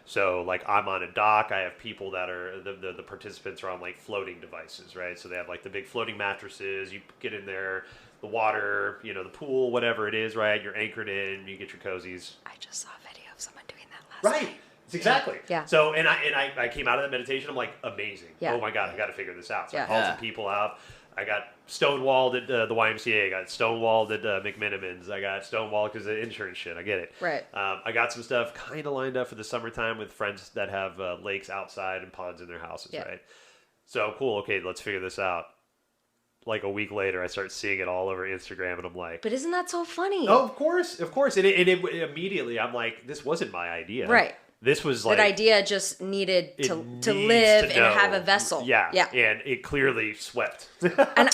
So, like, I'm on a dock. I have people that are, the participants are on, like, floating devices, right? So they have, like, the big floating mattresses. You get in there, the water, the pool, whatever it is, right? You're anchored in. You get your cozies. I just saw a video of someone doing that last night. Right. Exactly. Yeah. So, and I came out of that meditation. I'm like, amazing. Yeah. Oh, my God, I got to figure this out. So Yeah. I called some people out. I got stonewalled at the YMCA. I got stonewalled at McMinimans. I got stonewalled because of insurance shit. I get it. Right. I got some stuff kind of lined up for the summertime with friends that have lakes outside and ponds in their houses, right? So, cool. Okay, let's figure this out. Like a week later, I start seeing it all over Instagram, and I'm like... But isn't that so funny? Oh, of course. And it immediately, I'm like, this wasn't my idea. Right. This was like... That idea just needed to live and have a vessel. Yeah. Yeah. And it clearly swept. And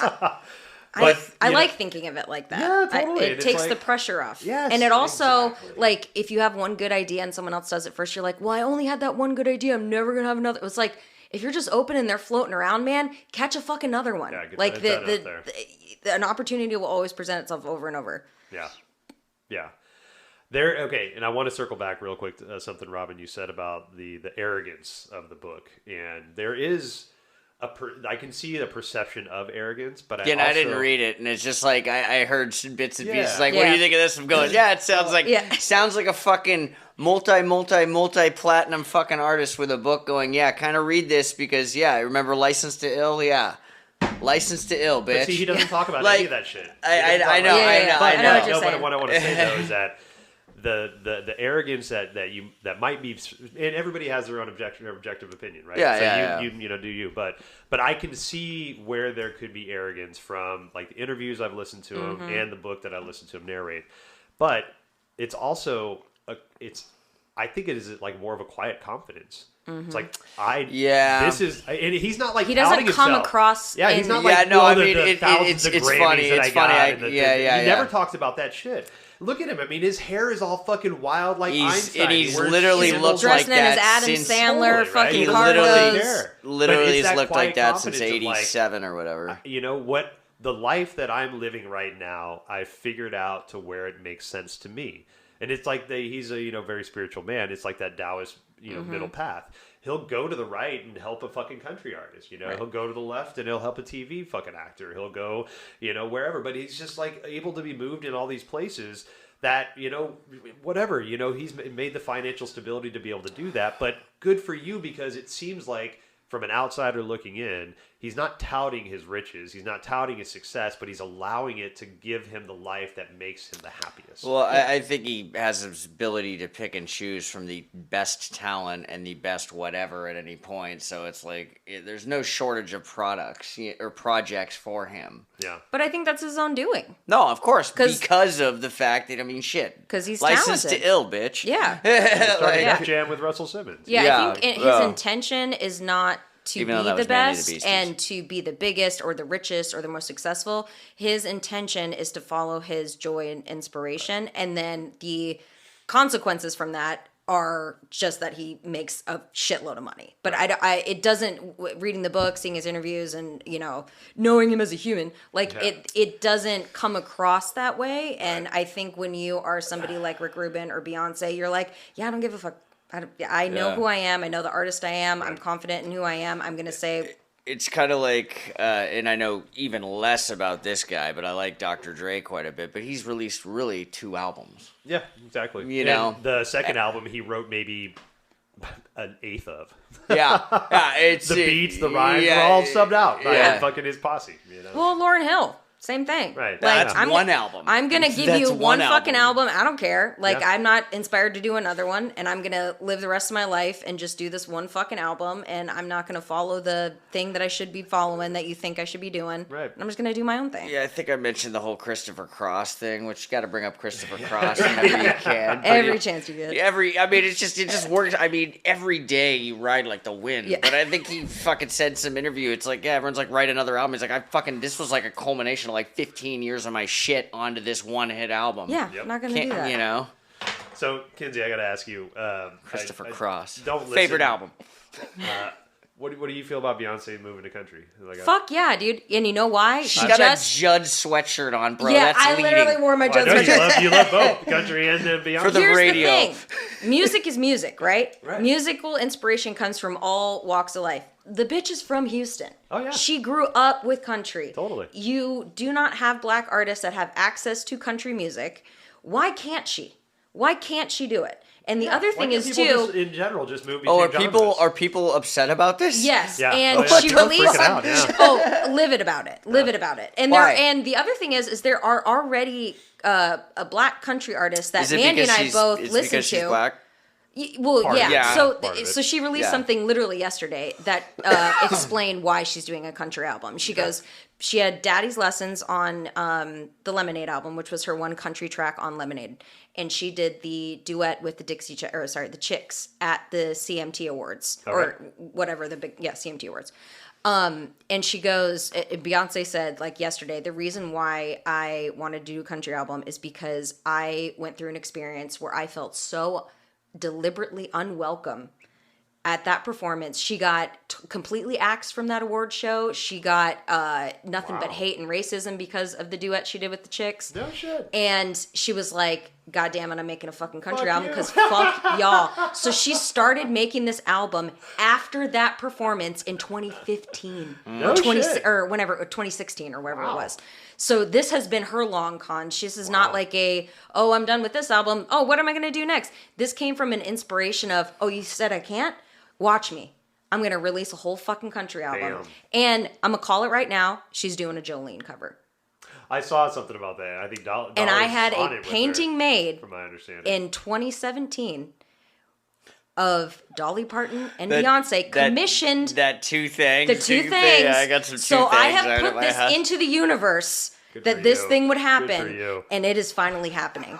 I like thinking of it like that. Yeah, totally. It takes the pressure off. Yes, and it also, exactly. like, if you have one good idea and someone else does it first, you're like, well, I only had that one good idea. I'm never going to have another. It's like, if you're just open and they're floating around, man, catch a fucking another one. Yeah, get like that out there. an opportunity will always present itself over and over. Yeah. Yeah. Okay, and I want to circle back real quick to something, Robin, you said about the arrogance of the book. And there is I can see the perception of arrogance, but I didn't read it, and it's just like I heard some bits and pieces. Like, what do you think of this? I'm going, it sounds like sounds like a fucking multi platinum fucking artist with a book. Going, kind of read this because I remember License to Ill, License to Ill, bitch. But see, he doesn't talk about any of that shit. I know. But what I want to say though is that the arrogance that might be, and everybody has their own objective opinion, right? You do you, but I can see where there could be arrogance from like the interviews I've listened to him and the book that I listened to him narrate, but it's also I think it is like more of a quiet confidence. It's like this is, and he's not like he doesn't come himself. across. He's not like it's funny. It's funny. He never talks about that shit. Look at him. I mean, his hair is all fucking wild like Einstein. And he's literally looked dressed like in that his Adam Sandler fucking cargos. cargos. Literally has looked like that since '87 or whatever. You know what? The life that I'm living right now, I've figured out to where it makes sense to me. And it's like he's a very spiritual man. It's like that Taoist middle path. He'll go to the right and help a fucking country artist. He'll go to the left and he'll help a TV fucking actor. He'll go wherever. But he's just like able to be moved in all these places that whatever. He's made the financial stability to be able to do that. But good for you, because it seems like from an outsider looking in, he's not touting his riches, he's not touting his success, but he's allowing it to give him the life that makes him the happiest. Well, I think he has his ability to pick and choose from the best talent and the best whatever at any point. So it's like there's no shortage of products or projects for him. Yeah. But I think that's his own doing. No, of course, because of the fact that shit. Because he's Licensed talented. to Ill, bitch. Yeah. Started Def Jam with Russell Simmons. I think his intention is not to Even be the best and to be the biggest or the richest or the most successful. His intention is to follow his joy and inspiration, and then the consequences from that are just that he makes a shitload of money. But it doesn't, reading the book, seeing his interviews, and knowing him as a human, it doesn't come across that way. And I think when you are somebody like Rick Rubin or Beyonce, you're like, I don't give a fuck. I know who I am. I know the artist I am. I'm confident in who I am. I'm going to say... It's kind of like, and I know even less about this guy, but I like Dr. Dre quite a bit, but he's released really 2 albums. Yeah, exactly. And the second album he wrote maybe an eighth of. It's... the beats, the rhymes were all subbed out by fucking his posse. Well, Lauryn Hill. Same thing. Right. That's one album. I'm going to give you one fucking album. I don't care. Yeah. I'm not inspired to do another one, and I'm going to live the rest of my life and just do this one fucking album, and I'm not going to follow the thing that I should be following that you think I should be doing. Right. And I'm just going to do my own thing. Yeah, I think I mentioned the whole Christopher Cross thing, which you got to bring up Christopher Cross whenever you can. Every chance you get. It just works. I mean, every day you ride like the wind. Yeah. But I think he fucking said in some interview, it's like, everyone's like, write another album. He's like, this was like a culmination of like 15 years of my shit onto this one hit album. Yeah, I'm not gonna do that. So, Kinsey, I gotta ask you, Christopher Cross. Don't listen. Favorite album. What do you feel about Beyonce moving to country? Fuck yeah, dude. And you know why? She got a Judd sweatshirt on, bro. Yeah, That's I literally wore my Judd sweatshirt. You love both country and Beyonce. For the radio. Here's the thing. Music is music, right? Musical inspiration comes from all walks of life. The bitch is from Houston. Oh, yeah. She grew up with country. Totally. You do not have black artists that have access to country music. Why can't she? Why can't she do it? And the other thing is, too... Just, in general, just move between are people upset about this? Yes. Yeah. And she released... livid about it. Livid about it. And Why? And the other thing is there are already a black country artist that Mandy and I both listen to. Because she's black? Well, yeah. So so she released something literally yesterday that explained why she's doing a country album. She goes, she had Daddy's Lessons on the Lemonade album, which was her one country track on Lemonade, and she did the duet with the the Chicks at the CMT Awards or whatever CMT Awards. And she goes, Beyonce said like yesterday, the reason why I wanted to do a country album is because I went through an experience where I felt so deliberately unwelcome at that performance, she got completely axed from that award show. She got nothing but hate and racism because of the duet she did with the Chicks. No shit. And she was like, God damn it, I'm making a fucking country album because fuck y'all. So she started making this album after that performance in 2015. No shit. Or whenever, 2016 or whatever it was. So this has been her long con. This is not like oh, I'm done with this album. Oh, what am I going to do next? This came from an inspiration of, oh, you said I can't? Watch me. I'm going to release a whole fucking country album. Damn. And I'm going to call it right now. She's doing a Jolene cover. I saw something about that. I think And I had a painting made from my understanding in 2017 of Dolly Parton and Beyonce commissioned that two things. the two things. Yeah, I got some two so things I have out of put my this house. into the universe Good that for this you. thing would Good for happen, you. and it is finally happening.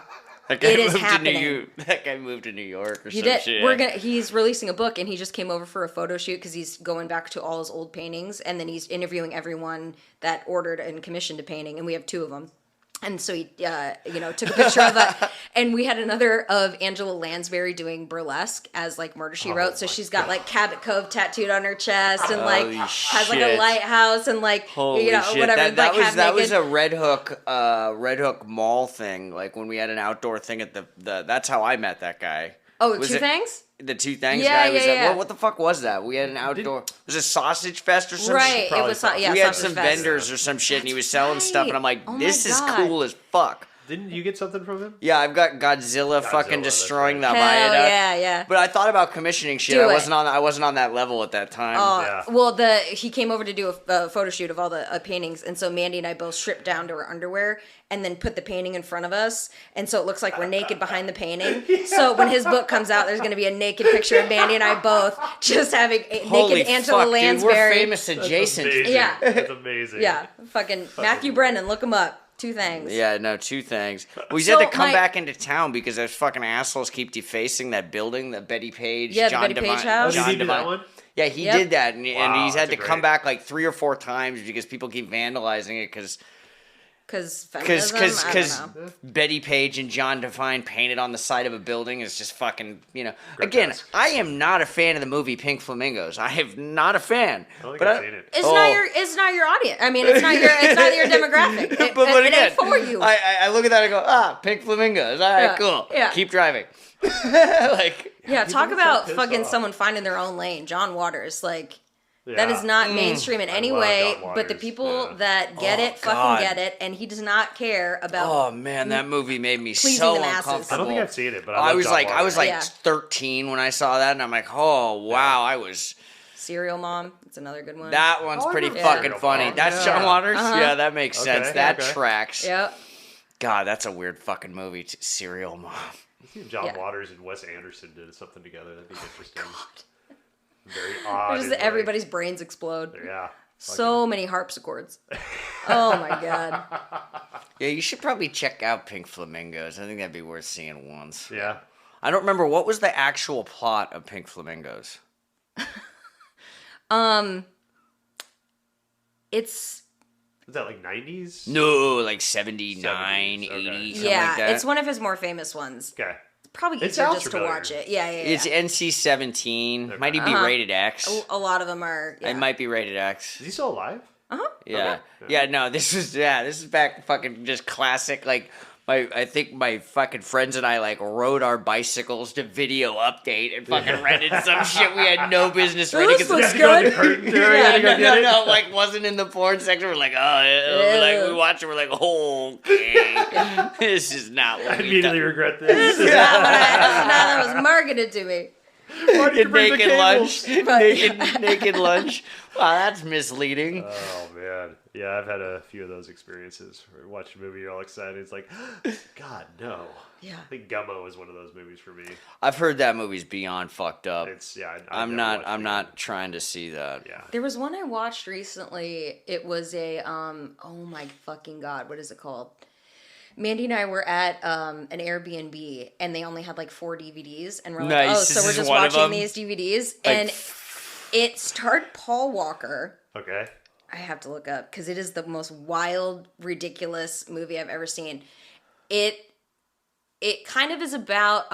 That guy It is moved happening. That guy moved to New York or He some did. shit. He's releasing a book, and he just came over for a photo shoot because he's going back to all his old paintings, and then he's interviewing everyone that ordered and commissioned a painting, and we have 2 of them. And so he, took a picture of it, and we had another of Angela Lansbury doing burlesque as like Murder She Wrote. So she's got like Cabot Cove tattooed on her chest, and like has like a shit. lighthouse, and like Holy shit. whatever. That was a Red Hook Mall thing. Like when we had an outdoor thing at the that's how I met that guy. Oh, Was Two it- Things? The Two Things Yeah, guy was yeah, that. yeah. What the fuck was that? We had an outdoor. Was it Sausage Fest or something? Right. It probably was sausage. yeah. we had Sausage some Fest. vendors or some shit, and he was selling right. stuff, and I'm like, Oh my this is God. cool as fuck. Didn't you get something from him? Yeah, I've got Godzilla fucking that's destroying right. the Hell viaduct. yeah. But I thought about commissioning shit. Do I it. wasn't on that level at that time. Yeah. Well, he came over to do a photo shoot of all the paintings, and so Mandy and I both stripped down to our underwear and then put the painting in front of us, and so it looks like we're naked behind the painting. So when his book comes out, there's going to be a naked picture of Mandy and I both just having Holy naked Angela fuck, Lansbury. dude, we're famous adjacent. Amazing. Yeah. That's amazing. Yeah, fucking Matthew Brennan, look him up. Two Things. Yeah, no, Two Things. We So had to come my- back into town because those fucking assholes keep defacing that building, the Betty Page, Yeah, the John Betty Devine. Page house. Oh, did John he do that Devine. one? Yeah, he Yep. did that, and Wow, he's had to that's come great. back like 3 or 4 times because people keep vandalizing it because Because feminism, I don't know. Betty Page and John Devine painted on the side of a building is just fucking, Again, Grotesque. I am not a fan of the movie Pink Flamingos. I am not a fan. I don't think But I've seen it. It's not your audience. I mean, it's not your demographic. It, but it again, ain't for you. I look at that and go, Pink Flamingos. All right, Yeah, cool. yeah. Keep driving. Like, Yeah, talk People about so pissed fucking off. someone finding their own lane. John Waters, like, that Yeah. is not mainstream in any love way, John but the Waters, people yeah. that get it fucking God. get it, and he does not care about. oh man, that movie made me Pleasing so the masses. uncomfortable. I don't think I've seen it, but I love was John like, Waters. Yeah. 13 when I saw that, and I'm like, oh wow, I was. Serial Mom, it's another good one. That one's Oh, I pretty remember fucking Serial funny. Mom. That's Yeah. John Waters. Uh-huh. Yeah, that makes Okay, sense. That okay. tracks. Yep. God, that's a weird fucking movie. Serial Mom. I think John Yeah. Waters and Wes Anderson did something together. That'd be interesting. Very odd. Just and, like, everybody's brains explode. Yeah. So many harpsichords. Oh my god. Yeah, you should probably check out Pink Flamingos. I think that'd be worth seeing once. Yeah. I don't remember what was the actual plot of Pink Flamingos. It's Is that like 90s? No, like 79, 70s, okay. 80, something yeah, like that. it's one of his more famous ones. Okay. Probably It easier sounds just to familiar. watch it. Yeah. It's NC-17. Okay. Might even be Uh-huh. rated X. A lot of them are. Yeah. It might be rated X. Is he still alive? Yeah. Okay. Yeah, no, this is back fucking just classic, like, I think my fucking friends and I, like, rode our bicycles to Video Update and fucking rented some shit we had no business renting. This 'cause looks You had to go to the good. curtain area Yeah, to go get it? no, like, wasn't in the porn section. We're like, we watch it, we're like, okay, this is not what I we immediately thought. regret this. That's not that was marketed to me. Why did you bring the Naked lunch, cables? naked lunch. Wow, that's misleading. Oh man, yeah, I've had a few of those experiences. Where you watch a movie, you're all excited. It's like, God, no. Yeah. I think Gummo is one of those movies for me. I've heard that movie's beyond fucked up. It's yeah. I'm not trying to see that. Yeah. There was one I watched recently. It was a oh my fucking god, what is it called? Mandy and I were at an Airbnb and they only had like 4 DVDs and we're like, Nice, oh, this so we're is just one of watching them? these DVDs Like, and it starred Paul Walker. Okay. I have to look up because it is the most wild, ridiculous movie I've ever seen. It kind of is about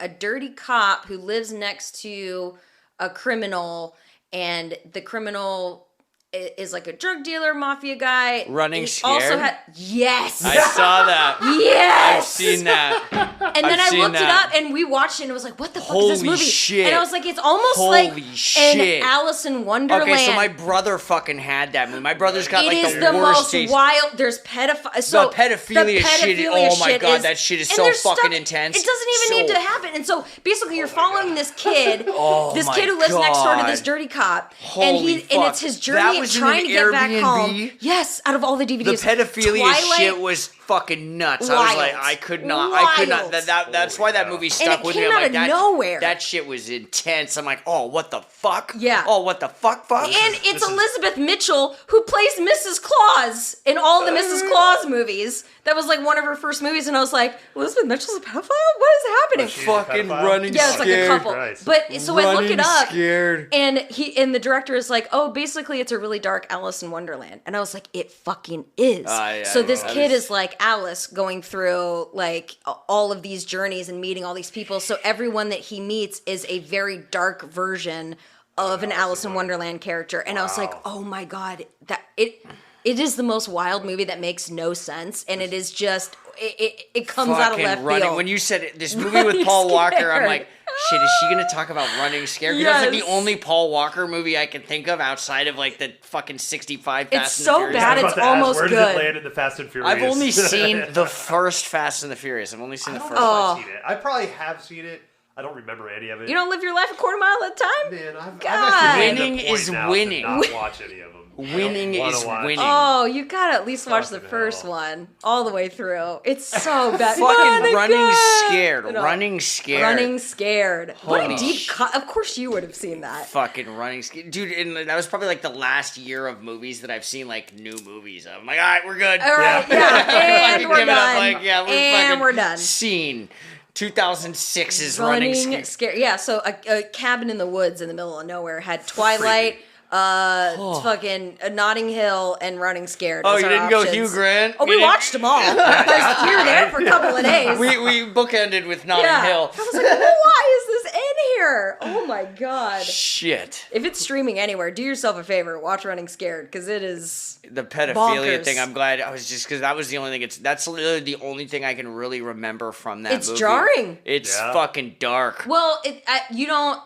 a dirty cop who lives next to a criminal, and the criminal is like a drug dealer, mafia guy. Running He Scared? Also yes. I saw that. Yes. I've seen that. And then I've I seen looked that. it up, and we watched it, and it was like, what the fuck is Holy this movie? shit. And I was like, it's almost Holy like shit. an Alice in Wonderland. Okay, so my brother fucking had that movie. My brother's got It like is the the worst most taste. wild. There's pedophilia. So The pedophilia shit, oh my God, that shit is and so there's fucking intense. It doesn't even need So- to happen. And so basically, you're following this kid, Oh this my kid who lives next door to God. this dirty cop, Holy and fuck. it's his That journey of was in trying an to get back home. Airbnb? Yes, out of all the DVDs, The pedophilia Twilight, shit was fucking nuts. I was like, Wild. I could not. Wild. That's why that Holy movie cow. stuck it with came me. I'm out like, of that, nowhere. That shit was intense. I'm like, oh, what the fuck? Yeah. Oh, what the fuck? And it's Elizabeth Mitchell who plays Mrs. Claus in all the Mrs. Claus movies. That was like one of her first movies, and I was like, Elizabeth Mitchell's a pedophile? What is happening? She's a fucking pedophile? running Yeah, it's like a scared. couple. Christ. But so I look it Running up, Scared. and the director is like, oh, basically it's a really dark Alice in Wonderland. And I was like, it fucking is. Yeah, So this that kid is- is like Alice going through like all of these journeys and meeting all these people. So everyone that he meets is a very dark version of an Alice in Wonderland character. And I was like, oh my God, it is the most wild movie that makes no sense. And it is just, it comes out of Fucking left running. field. When you said it, this movie with Running Paul Walker, I'm Scared. like, shit, is she gonna talk about Running Scared? Because that's like Yes. the only Paul Walker movie I can think of outside of like the fucking 65 It's Fast and so the Furious. bad, I was it's about to ask, almost where good. does it land in the Fast and Furious? I've only seen the first Fast and the Furious. I've only seen the I don't first know one. if I've seen it. I probably have seen it. I don't remember any of it. You don't live your life a quarter mile at a time? Man, I've God. actually made Winning the point is now to winning. not watch any of them. Winning I don't is wanna watch. winning. Oh, you gotta at least watch the Fucking first hell. one all the way through. It's so bad. Fucking Running God. Scared. No. Running Scared. Running Scared. What Holy a deep cut. Of course you would have seen that. Fucking Running Scared. Dude, and that was probably like the last year of movies that I've seen like new movies of. I'm like, all right, we're good. All right, yeah, and Fucking we're give it up, done. like, yeah, And we're done. Scene. 2006's Running Scared. Scared. Yeah, so a cabin in the woods in the middle of nowhere had Twilight, fucking Notting Hill, and Running Scared. Oh, as you our didn't go options. Hugh Grant? Oh, You we didn't- watched them all. Because we were there for a couple of days. We bookended with Notting yeah. Hill. I was like, well, why is this in here? Oh my God. Shit. If it's streaming anywhere, do yourself a favor, watch Running Scared, because it is The pedophilia bonkers. thing, I'm glad I was just because that was the only thing. That's literally the only thing I can really remember from that It's movie. jarring. It's Yeah. fucking dark. Well, you don't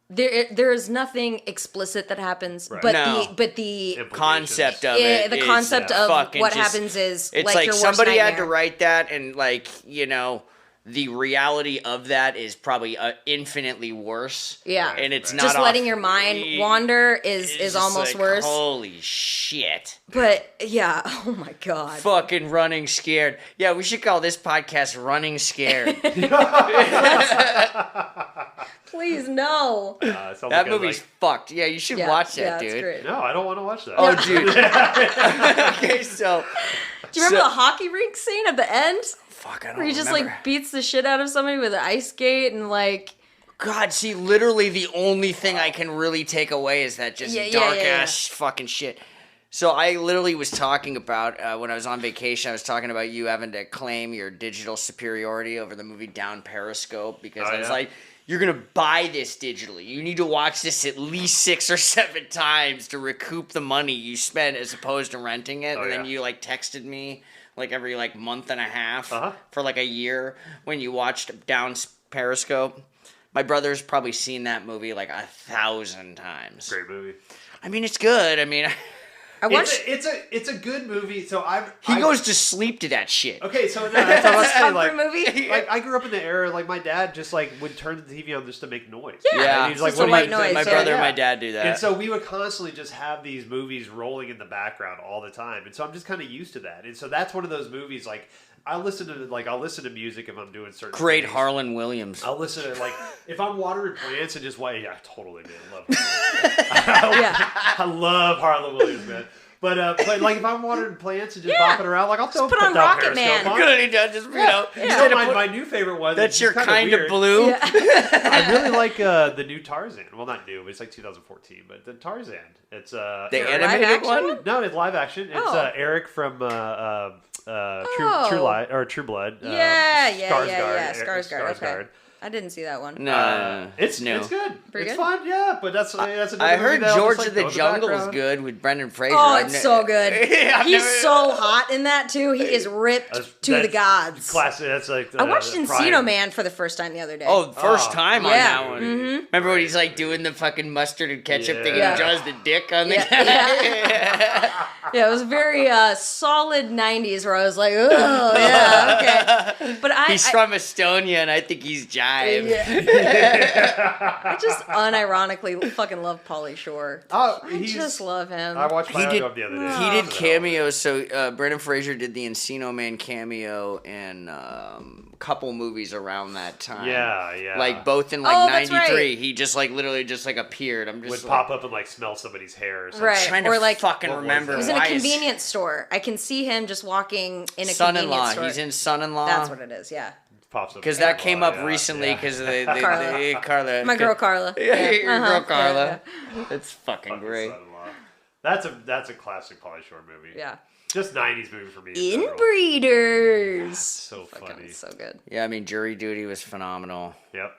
there is nothing explicit that happens, Right. but No. the Concept of yeah, it. the is concept of fucking what just- happens is It's like like your worst somebody had to nightmare. write that, and like the reality of that is probably infinitely worse. Yeah, and it's not just off- letting your mind wander It's is just almost like, worse. Holy shit. But yeah, oh my God. Fucking Running Scared. Yeah, we should call this podcast Running Scared. Please no. Sounds That like a, movie's fucked. Yeah, you should Yeah, watch that, yeah, dude. It's great. No, I don't want to watch that. Oh, dude. Okay, so Do you remember the hockey rink scene at the end? fuck, I don't Where he just remember. like beats the shit out of somebody with an ice skate and like God, see, literally the only thing I can really take away is that just Yeah, dark yeah. ass fucking shit. So I literally was talking about when I was on vacation. I was talking about you having to claim your digital superiority over the movie Down Periscope because Oh, I was yeah? like, "You're gonna buy this digitally. You need to watch this at least 6 or 7 times to recoup the money you spent as opposed to renting it." Oh, and then yeah. you like texted me like every like month and a half Uh-huh. for like a year when you watched Down Periscope. My brother's probably seen that movie like 1,000 times. Great movie. I mean, it's good. I mean, I watched It's a good movie. So he goes to sleep to that shit. Okay, so no, that's what I was saying. comfort Like, movie. like I grew up in the era like my dad just like would turn the TV on just to make noise. Yeah. And he's like, Just what a are you white noise, doing? My yeah. brother and my dad do that. And so we would constantly just have these movies rolling in the background all the time. And so I'm just kind of used to that. And so that's one of those movies like I'll listen to music if I'm doing certain Great things. Harlan Williams. I'll listen to like if I'm watering plants and just yeah, totally man, I love Harlan. yeah. I love Harlan Williams, man. But like if I'm watering plants and just Yeah. bopping around, like I'll throw put on that Rocket Periscope Man. on. Good, just You know, my new favorite one. That's your kind kind of blue. Yeah. I really like the new Tarzan. Well, not new, but it's like 2014. But the Tarzan. It's The Eric- animated action one? one? No, it's live action. It's Oh. Eric from True Blood. Yeah. Skarsgård. Okay. Skarsgård. I didn't see that one. No, It's new. It's good. Pretty It's good? fun, yeah. But that's another I heard movie that I'll George just, of the throw in Jungle is background. good with Brendan Fraser. Oh, it's so good. I've He's never- so hot in that too. He is ripped to the That's gods. Classic. That's like I watched Prime. Encino Man for the first time the other day. Oh, first time on Yeah. that one. Remember when he's like doing the fucking mustard and ketchup thing and Yeah. he draws the dick on the Yeah, it was very solid 90s where I was like, oh, yeah, okay. But He's from Estonia and I think he's jive. I just unironically fucking love Pauly Shore. Oh, I just love him. I watched He Biodome did- the other day. He did cameos, so Brendan Fraser did the Encino Man cameo in a couple movies around that time. Yeah. Like both in Oh, like that's '93, right. he just like literally just like appeared. I'm would just pop up and like smell somebody's hair or something. Right. trying to Or, like, fucking what was remember. that? He was in a why is- convenience store. I can see him just walking in a Son-in-law. convenience store. He's in Son-in-Law. That's what it is, yeah. Pops up Because in that the came law, up yeah, recently yeah. because Carla. Carla. My girl Carla. Yeah, your girl Uh-huh. Carla. It's fucking Fucking great. son-in-law. That's a classic Pauly Shore movie. Yeah. Just 90s movie for me. in general. Inbreeders. So funny. Fucking so good. Yeah, I mean, Jury Duty was phenomenal. Yep.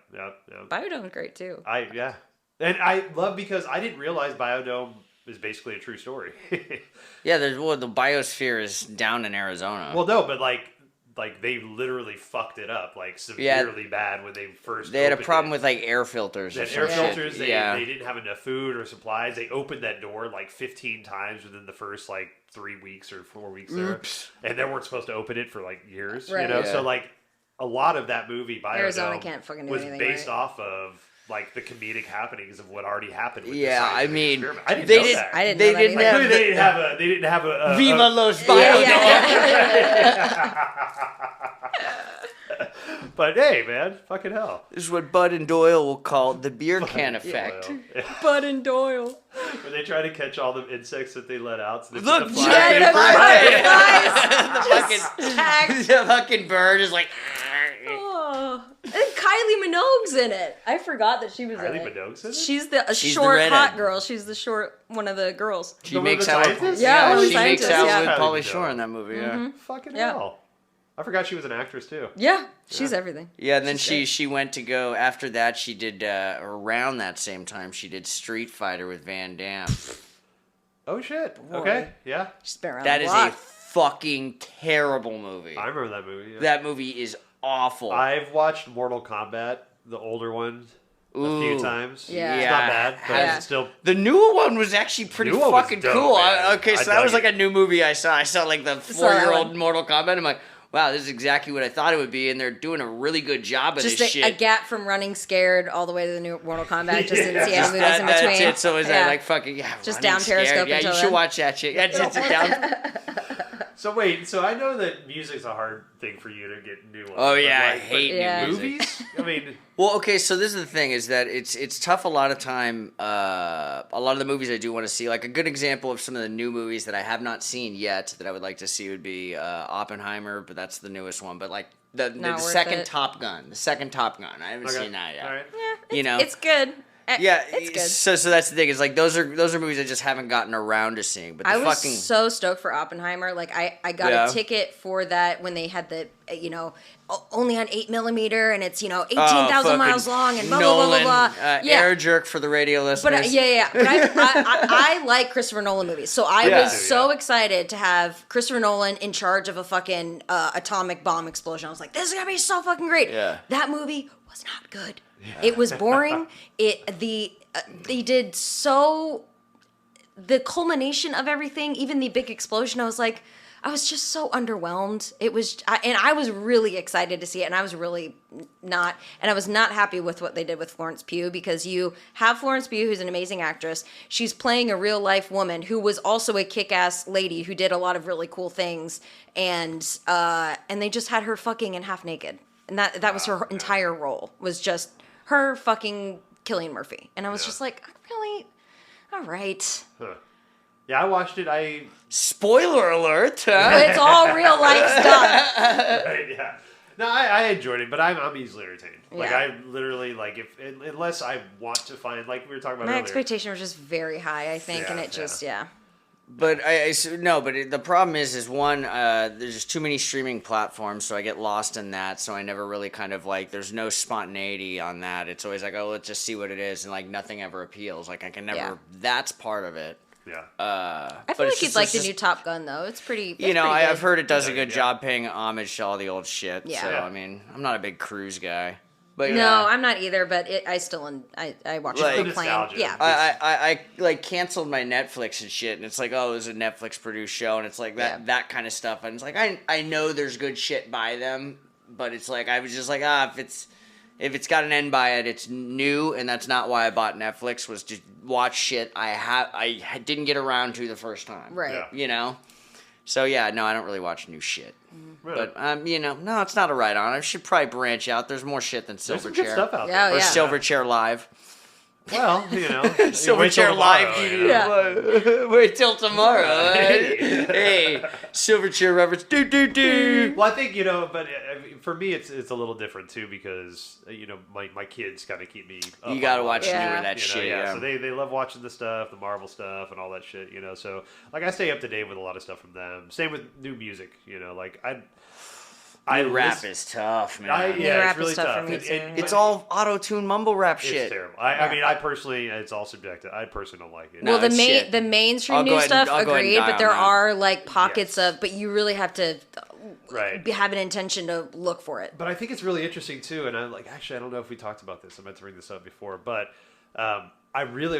Biodome's great too. And I love because I didn't realize Biodome is basically a true story. Yeah, the biosphere is down in Arizona. Well, no, but like they literally fucked it up like severely bad when they first. They had a opened problem it. with like air filters. They Or had some air shit. filters. They didn't have enough food or supplies. They opened that door like 15 times within the first like 3 weeks or 4 weeks there, and they weren't supposed to open it for like years. Right. You know, Yeah. so like a lot of that movie, Biodome, Arizona can't fucking do was anything based right. off of like the comedic happenings of what already happened. With the Yeah, I scientific mean, experiment. I didn't they know did. that. I didn't They know that didn't either. have. Clearly, they didn't have a Viva los Biodome. Yeah. But hey, man, fucking hell. This is what Bud and Doyle will call the beer can effect. Bud and Doyle. When they try to catch all the insects that they let out. So they Look, put the Yeah, fly- the tagged. The fucking bird is like. Oh. And Kylie Minogue's in it. I forgot that she was in Kylie it. Minogue's in it? She's the She's short the redhead. hot girl. She's the short one of the girls. She The one makes with the out. scientist? Yeah, one of the she makes scientists, out yeah. with Kylie Pauly Minogue. Shore in that movie. Yeah. Fucking Yeah. hell. I forgot she was an actress too. Yeah, she's everything. Yeah, and then She's she went to go after that. She did around that same time. She did Street Fighter with Van Damme. Oh shit. Okay. Yeah. She's been around That the is block. a fucking terrible movie. I remember that movie. Yeah. That movie is awful. I've watched Mortal Kombat, the older ones, a few Ooh. times. Yeah. It's Yeah. not bad, but Yeah. it's still. The newer one was actually pretty New one was fucking dope, cool. man. Okay, so I that was dug like a new movie I saw. I saw like the Saw that 4-year-old one. Mortal Kombat. I'm like, wow, this is exactly what I thought it would be, and they're doing a really good job of Just this a shit. gap from running scared all the way to the new Mortal Kombat. Just didn't see any Yeah. movies in between. That's it. So is that Yeah. like fucking Just running down scared. Periscope Yeah, you until should then. watch that shit. Yeah, it's a down. So wait, so I know that music's a hard thing for you to get new ones. Oh, but, yeah, I like, hate but new music. movies. I mean, Well, okay, so this is the thing: is that it's tough a lot of time. A lot of the movies I do want to see, like a good example of some of the new movies that I have not seen yet that I would like to see would be Oppenheimer, but that's the newest one. But like the Not worth second it. Top Gun, I haven't Okay. seen that yet. All right. You know, It's good. yeah, It's good. So that's the thing. Is like those are movies I just haven't gotten around to seeing. But the I was fucking so stoked for Oppenheimer. Like I got Yeah. a ticket for that when they had the only on 8mm and it's 18,000 fucking miles long and blah blah blah Nolan, blah blah. Yeah. Air jerk for the radio listeners. But But I like Christopher Nolan movies, so I Yeah. was so excited to have Christopher Nolan in charge of a fucking atomic bomb explosion. I was like, this is gonna be so fucking great. Yeah. That movie was not good. It was boring. They did so. The culmination of everything, even the big explosion, I was just so underwhelmed. And I was really excited to see it, and I was not happy with what they did with Florence Pugh, because you have Florence Pugh, who's an amazing actress. She's playing a real life woman who was also a kick-ass lady who did a lot of really cool things, and they just had her fucking and half naked, and that was her entire role, was just her fucking Cillian Murphy, and I was just like, really, all right. Huh. Yeah, I watched it. Spoiler alert! It's all real life stuff. Yeah. No, I enjoyed it, but I'm easily entertained. Like Yeah. I literally unless I want to find, like we were talking about My earlier. expectation was just very high, I think, Yeah, and it just, yeah. But the problem is one, there's just too many streaming platforms, so I get lost in that. So I never really kind of like, there's no spontaneity on that. It's always like, oh, let's just see what it is, and like nothing ever appeals. Like I can never. Yeah. That's part of it. Yeah. I feel like you'd like the new Top Gun though. It's pretty. I've heard it does a good job paying homage to all the old shit. Yeah. So I mean, I'm not a big Cruise guy. But, no, I'm not either. But I watch it on the plane. Yeah, I like canceled my Netflix and shit, and it's like, oh, it was a Netflix produced show, and it's like that kind of stuff. And it's like I know there's good shit by them, but it's like I was just like, if it's got an end by it, it's new, and that's not why I bought Netflix. Was to watch shit I didn't get around to the first time. Right. Yeah. So yeah, no, I don't really watch new shit. Really? But no, it's not a right on. I should probably branch out. There's more shit than Silverchair. There's some good stuff out there. Or Silverchair Live. Well, Silverchair Live. Wait till tomorrow. Hey, Silverchair reference. Do. Well, I think but for me, it's a little different too because my kids kind of keep me. You gotta watch newer that shit. Yeah. So they love watching the stuff, the Marvel stuff, and all that shit. So like I stay up to date with a lot of stuff from them. Same with new music. Rap is tough, man. It's really tough. For me too. It's all auto-tune mumble rap shit. It's terrible. I mean, I personally, it's all subjective. I personally don't like it. Well, the mainstream new stuff, agreed, but there are like pockets of, but you really have to have an intention to look for it. But I think it's really interesting too, and I'm like, actually, I don't know if we talked about this. I meant to bring this up before, but I really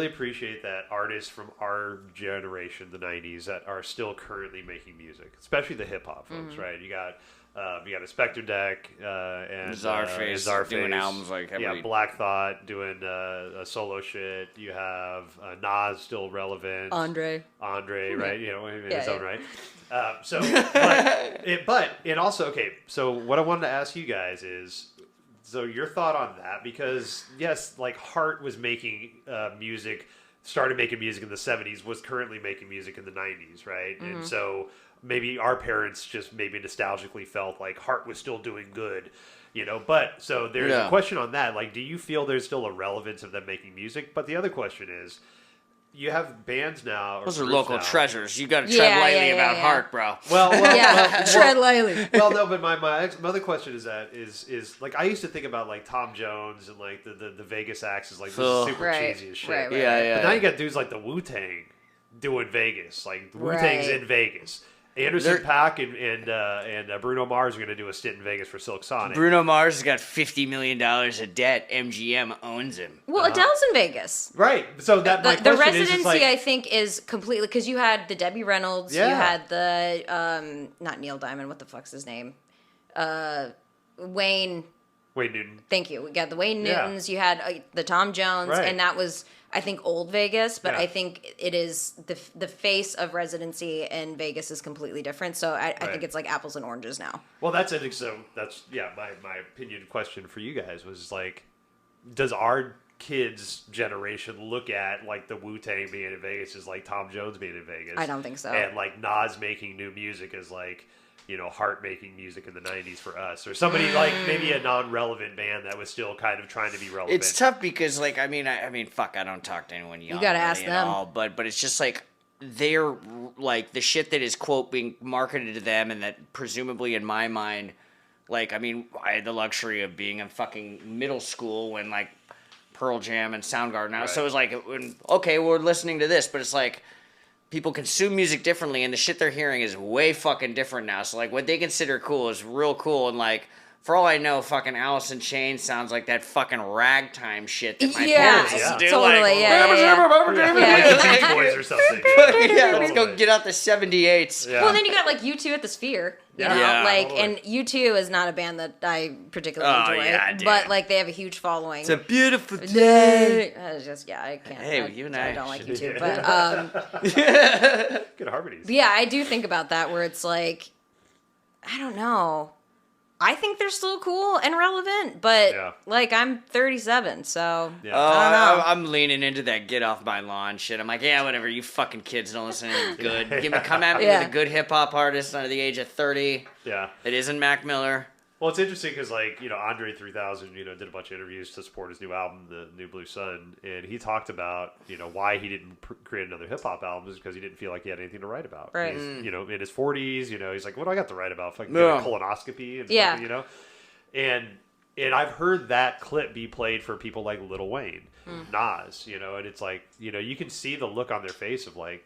appreciate that artists from our generation, the '90s, that are still currently making music, especially the hip hop folks. Right? You got a Spectre Deck and Czarface doing albums like Black Thought doing a solo shit. You have Nas still relevant. Andre, right? In his own right. So what I wanted to ask you guys is. So your thought on that, because yes, like Hart was making started making music in the 70s, was currently making music in the 90s, right? Mm-hmm. And so maybe our parents just maybe nostalgically felt like Hart was still doing good, but so there's a question on that. Like, do you feel there's still a relevance of them making music? But the other question is, you have bands now. Those are local treasures. You got to tread lightly about Hart, bro. Well, tread lightly. Well, no, but my other question is like I used to think about like Tom Jones and like the Vegas acts is like this is super cheesy as shit. Right. But now you got dudes like the Wu-Tang doing Vegas. Like the Wu-Tang's in Vegas. Anderson .Paak and Bruno Mars are going to do a stint in Vegas for Silk Sonic. Bruno Mars has got $50 million of debt. MGM owns him. Well, Adele's in Vegas. Right. So that the residency, I think, is completely... Because you had the Debbie Reynolds. Yeah. You had the... not Neil Diamond. What the fuck's his name? Wayne Newton. Thank you. We got the Wayne Newtons. You had the Tom Jones. Right. And that was... I think old Vegas, but I think it is the face of residency in Vegas is completely different. So I think it's like apples and oranges now. Well, that's it. So that's my opinion question for you guys was like, does our kids' generation look at like the Wu-Tang being in Vegas as like Tom Jones being in Vegas? I don't think so. And like Nas making new music as like Hart making music in the 90s for us, or somebody like maybe a non-relevant band that was still kind of trying to be relevant. It's tough because like I mean fuck, I don't talk to anyone young. You gotta ask them. All, but it's just like they're like the shit that is quote being marketed to them, and that presumably in my mind, like I mean I had the luxury of being in fucking middle school when like Pearl Jam and Soundgarden out, so it was like okay, we're listening to this, but it's like. People consume music differently, and the shit they're hearing is way fucking different now. So, like, what they consider cool is real cool, and, like, for all I know, fucking Alice in Chains sounds like that fucking ragtime shit that my parents used to do. Totally, like the Beach Boys or something. Let's go get out the 78s. Yeah. Well, then you got, like, U2 at the Sphere. You know? And U2 is not a band that I particularly enjoy, but like they have a huge following. It's a beautiful day. I can't. Hey, you and I don't like U2, but good harmonies. Yeah, I do think about that where it's like, I don't know. I think they're still cool and relevant, but like I'm 37, so I don't know. I'm leaning into that get off my lawn shit. I'm like, whatever, you fucking kids don't listen to anything good. Come at me with a good hip hop artist under the age of 30. Yeah. It isn't Mac Miller. Well, it's interesting because, like, Andre 3000, did a bunch of interviews to support his new album, The New Blue Sun, and he talked about, why he didn't create another hip hop album is because he didn't feel like he had anything to write about. Right. He's, in his 40s, he's like, what do I got to write about? Fucking get a colonoscopy and fucking, and I've heard that clip be played for people like Lil Wayne, Nas, and it's like, you can see the look on their face of like,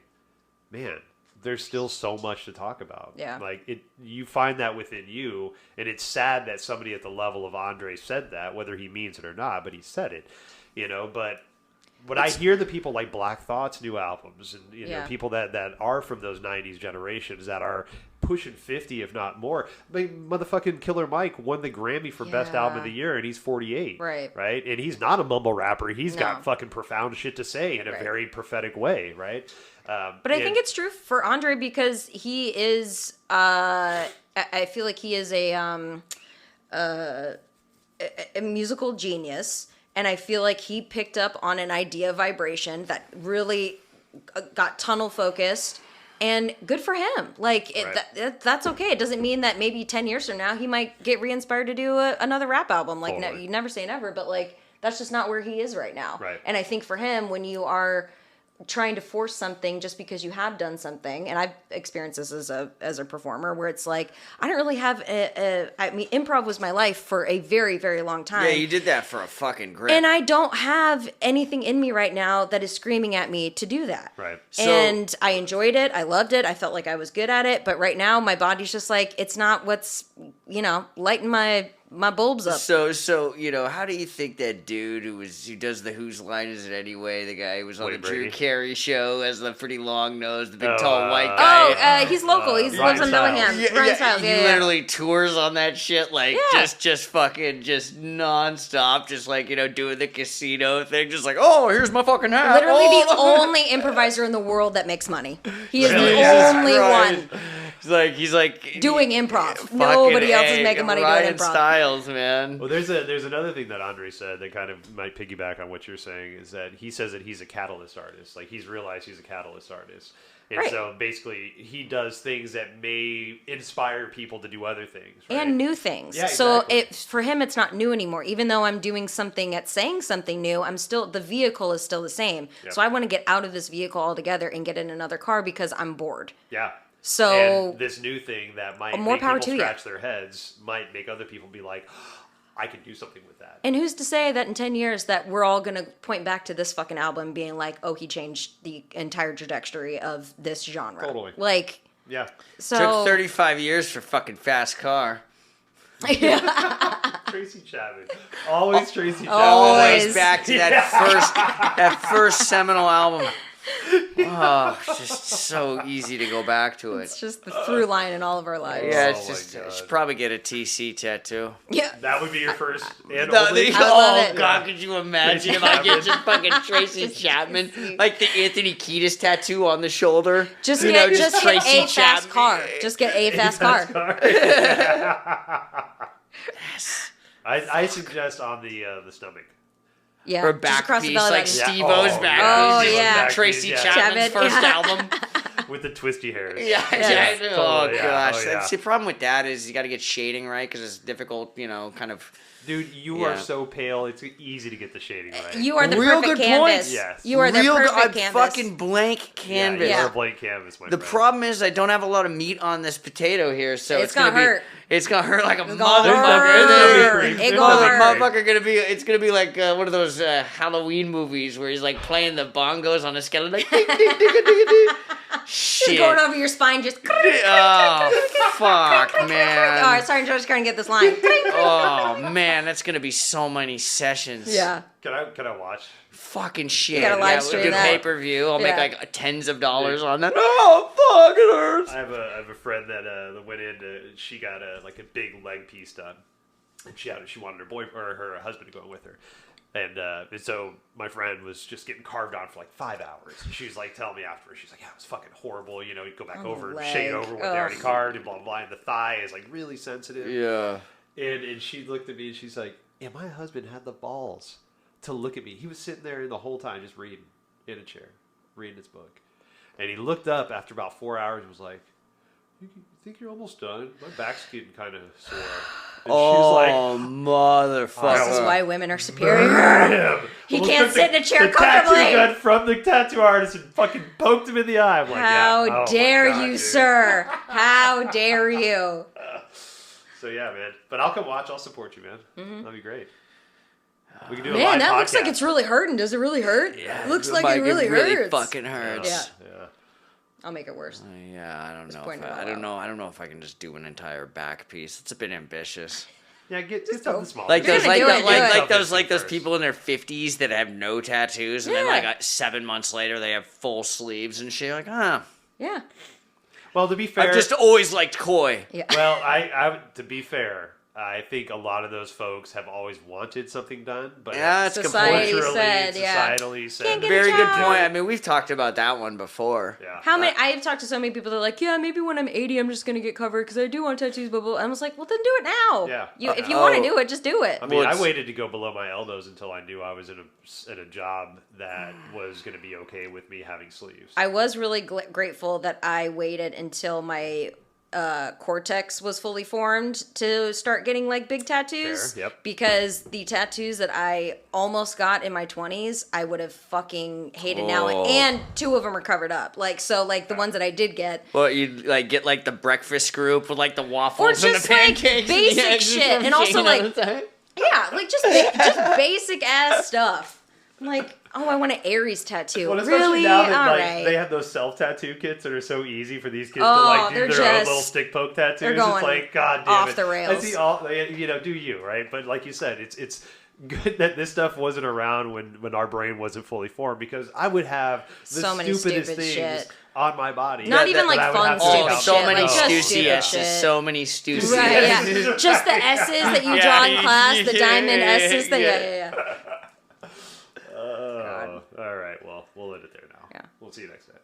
man, there's still so much to talk about. Yeah. Like you find that within you, and it's sad that somebody at the level of Andre said that, whether he means it or not, but he said it, but when I hear the people like Black Thought's new albums and, people that are from those 90s generations that are pushing 50, if not more, motherfucking Killer Mike won the Grammy for Best Album of the Year, and he's 48. Right? And he's not a mumble rapper. He's got fucking profound shit to say in a very prophetic way, right? But I think it's true for Andre because he is, I feel like he is a musical genius. And I feel like he picked up on an idea vibration that really got tunnel focused, and good for him. Like that's okay. It doesn't mean that maybe 10 years from now he might get re-inspired to do another rap album. Like you never say never, but like that's just not where he is right now. Right. And I think for him, when you are trying to force something just because you have done something, and I've experienced this as a performer where it's like I don't really have I mean, improv was my life for a very, very long time. Yeah, you did that for a fucking grip. And I don't have anything in me right now that is screaming at me to do that. Right. And I enjoyed it. I loved it. I felt like I was good at it. But right now my body's just like, it's not what's, lighting my bulbs up. So how do you think that dude who does the Whose Line Is It Anyway, the guy who was on the Drew Carey show, has the pretty long nose, the big tall white guy. He's local. He lives in Bellingham. Ryan Stiles. He literally tours on that shit, like just fucking just nonstop, just like doing the casino thing, just like, oh, here's my fucking hat. Literally the only improviser in the world that makes money. He is the only one. He's like doing improv. Nobody else is making money doing improv. Styles, man. Well, there's another thing that Andre said that kind of might piggyback on what you're saying, is that he says that he's a catalyst artist. Like he's realized he's a catalyst artist. And so basically he does things that may inspire people to do other things. Right? And new things. Yeah, exactly. So for him, it's not new anymore. Even though I'm doing something at saying something new, the vehicle is still the same. Yep. So I want to get out of this vehicle altogether and get in another car because I'm bored. Yeah. So and this new thing that might more make power people to scratch their heads might make other people be like, I can do something with that. And who's to say that in 10 years that we're all going to point back to this fucking album being like, oh, he changed the entire trajectory of this genre. Totally. Like, yeah. So took 35 years for fucking Fast Car. Tracy Chapman. Always Tracy Chapman. Always back to that first seminal album. Oh, it's just so easy to go back to it. It's just the through line in all of our lives. Yeah, Oh it's just, my God. I should probably get a TC tattoo. Yeah. That would be your first and No, only. I love it. God, could you imagine Tracy if I get Chapman. just fucking Tracy Chapman, like the Anthony Kiedis tattoo on the shoulder? Just You get know, just Tracy get a fast Chapman. car. Just get a fast car. Yes. I suggest on the stomach. Yeah. Or just back across the piece, belly like button. Yeah. Steve-O's Oh, back yeah. piece. Oh, yeah. Back Tracy piece, yeah. Chapman's Chapman, first yeah. album. With the twisty hairs. Yeah, Yes. yeah. Totally, Oh yeah. gosh, Oh, yeah. that's the problem with that is you got to get shading right because it's difficult, kind of. Dude, you are so pale. It's easy to get the shading right. You are the Real perfect good canvas. points. Yes. You are the Real good, perfect I'm canvas. fucking blank canvas. Yeah, you Yeah. are a blank canvas, my The friend. problem is I don't have a lot of meat on this potato here, so It's gonna hurt. It's gonna hurt like a gonna motherfucker. hurt. It's It gonna gonna be hurt. Motherfucker gonna be. It's gonna be like one of those Halloween movies where he's like playing the bongos on a skeleton, like ding, ding, ding, ding, ding, ding. Just Shit. going over your spine, just. Oh fuck, man. All right, sorry, I'm just trying to get this line. Oh man, that's gonna be so many sessions. Yeah. Can I watch? Fucking shit. gotta live yeah, stream we'll do that. pay-per-view. I'll Yeah. make like tens of dollars on that. Oh fuck, it hurts. I have a friend that went in. She got a big leg piece done, and she wanted her boy or her husband to go with her. And so my friend was just getting carved on for like 5 hours. She was like telling me afterwards, she's like, yeah, it was fucking horrible. You go back On the over and leg. shake over what they already carved and blah, blah, blah. And the thigh is like really sensitive. Yeah. And she looked at me and she's like, yeah, my husband had the balls to look at me. He was sitting there the whole time just reading in a chair, reading his book. And he looked up after about 4 hours and was like, You think you're almost done? My back's getting kind of sore. And Motherfucker. This is why women are superior. He can't sit in a chair comfortably. Tattoo gun from the tattoo artist and fucking poked him in the eye. I'm like, how dare you, dude. Sir? How dare you? So yeah, man. But I'll come watch. I'll support you, man. That'd be great. We can do a man, live that podcast. looks like it's really hurting. Does it really hurt? Yeah, it looks like it really hurts. Fucking hurts. Yeah. I'll make it worse. Yeah, I don't know. I don't know if I can just do an entire back piece. It's a bit ambitious. Yeah, get something small. Like those those people in their 50s that have no tattoos, and then like 7 months later they have full sleeves and shit. Like, yeah. Well, to be fair, I've just always liked koi. Yeah. Well, I to be fair, I think a lot of those folks have always wanted something done, but it's societally said. Very good point. I mean, we've talked about that one before. Yeah. How many? I've talked to so many people that are like, yeah, maybe when I'm 80, I'm just gonna get covered because I do want tattoos. Blah blah. I was like, well, then do it now. Yeah. If you want to do it, just do it. I mean, I waited to go below my elbows until I knew I was in a job that was going to be okay with me having sleeves. I was really grateful that I waited until my cortex was fully formed to start getting like big tattoos. Fair, yep. Because the tattoos that I almost got in my 20s, I would have fucking hated now. And 2 of them are covered up. Like, so like the ones that I did get. Well, you'd like get like the breakfast group with like the waffles or and the pancakes. Like basic shit. And also like, yeah, like just basic ass stuff. I'm like, oh, I want an Aries tattoo. Well, especially really? now that all like right. they have those self-tattoo kits that are so easy for these kids to like do their own little stick poke tattoos. They're going it's like, God damn off it. the rails. I see all, do you, right? But like you said, it's good that this stuff wasn't around when our brain wasn't fully formed, because I would have the so many stupidest stupid things shit. On my body. Not even like fun stupid shit. So many like Stussy So many Stussy Right, yeah. Just the S's that you draw in class, the diamond S's. Yeah. All right, well, we'll end it there now. Yeah. We'll see you next time.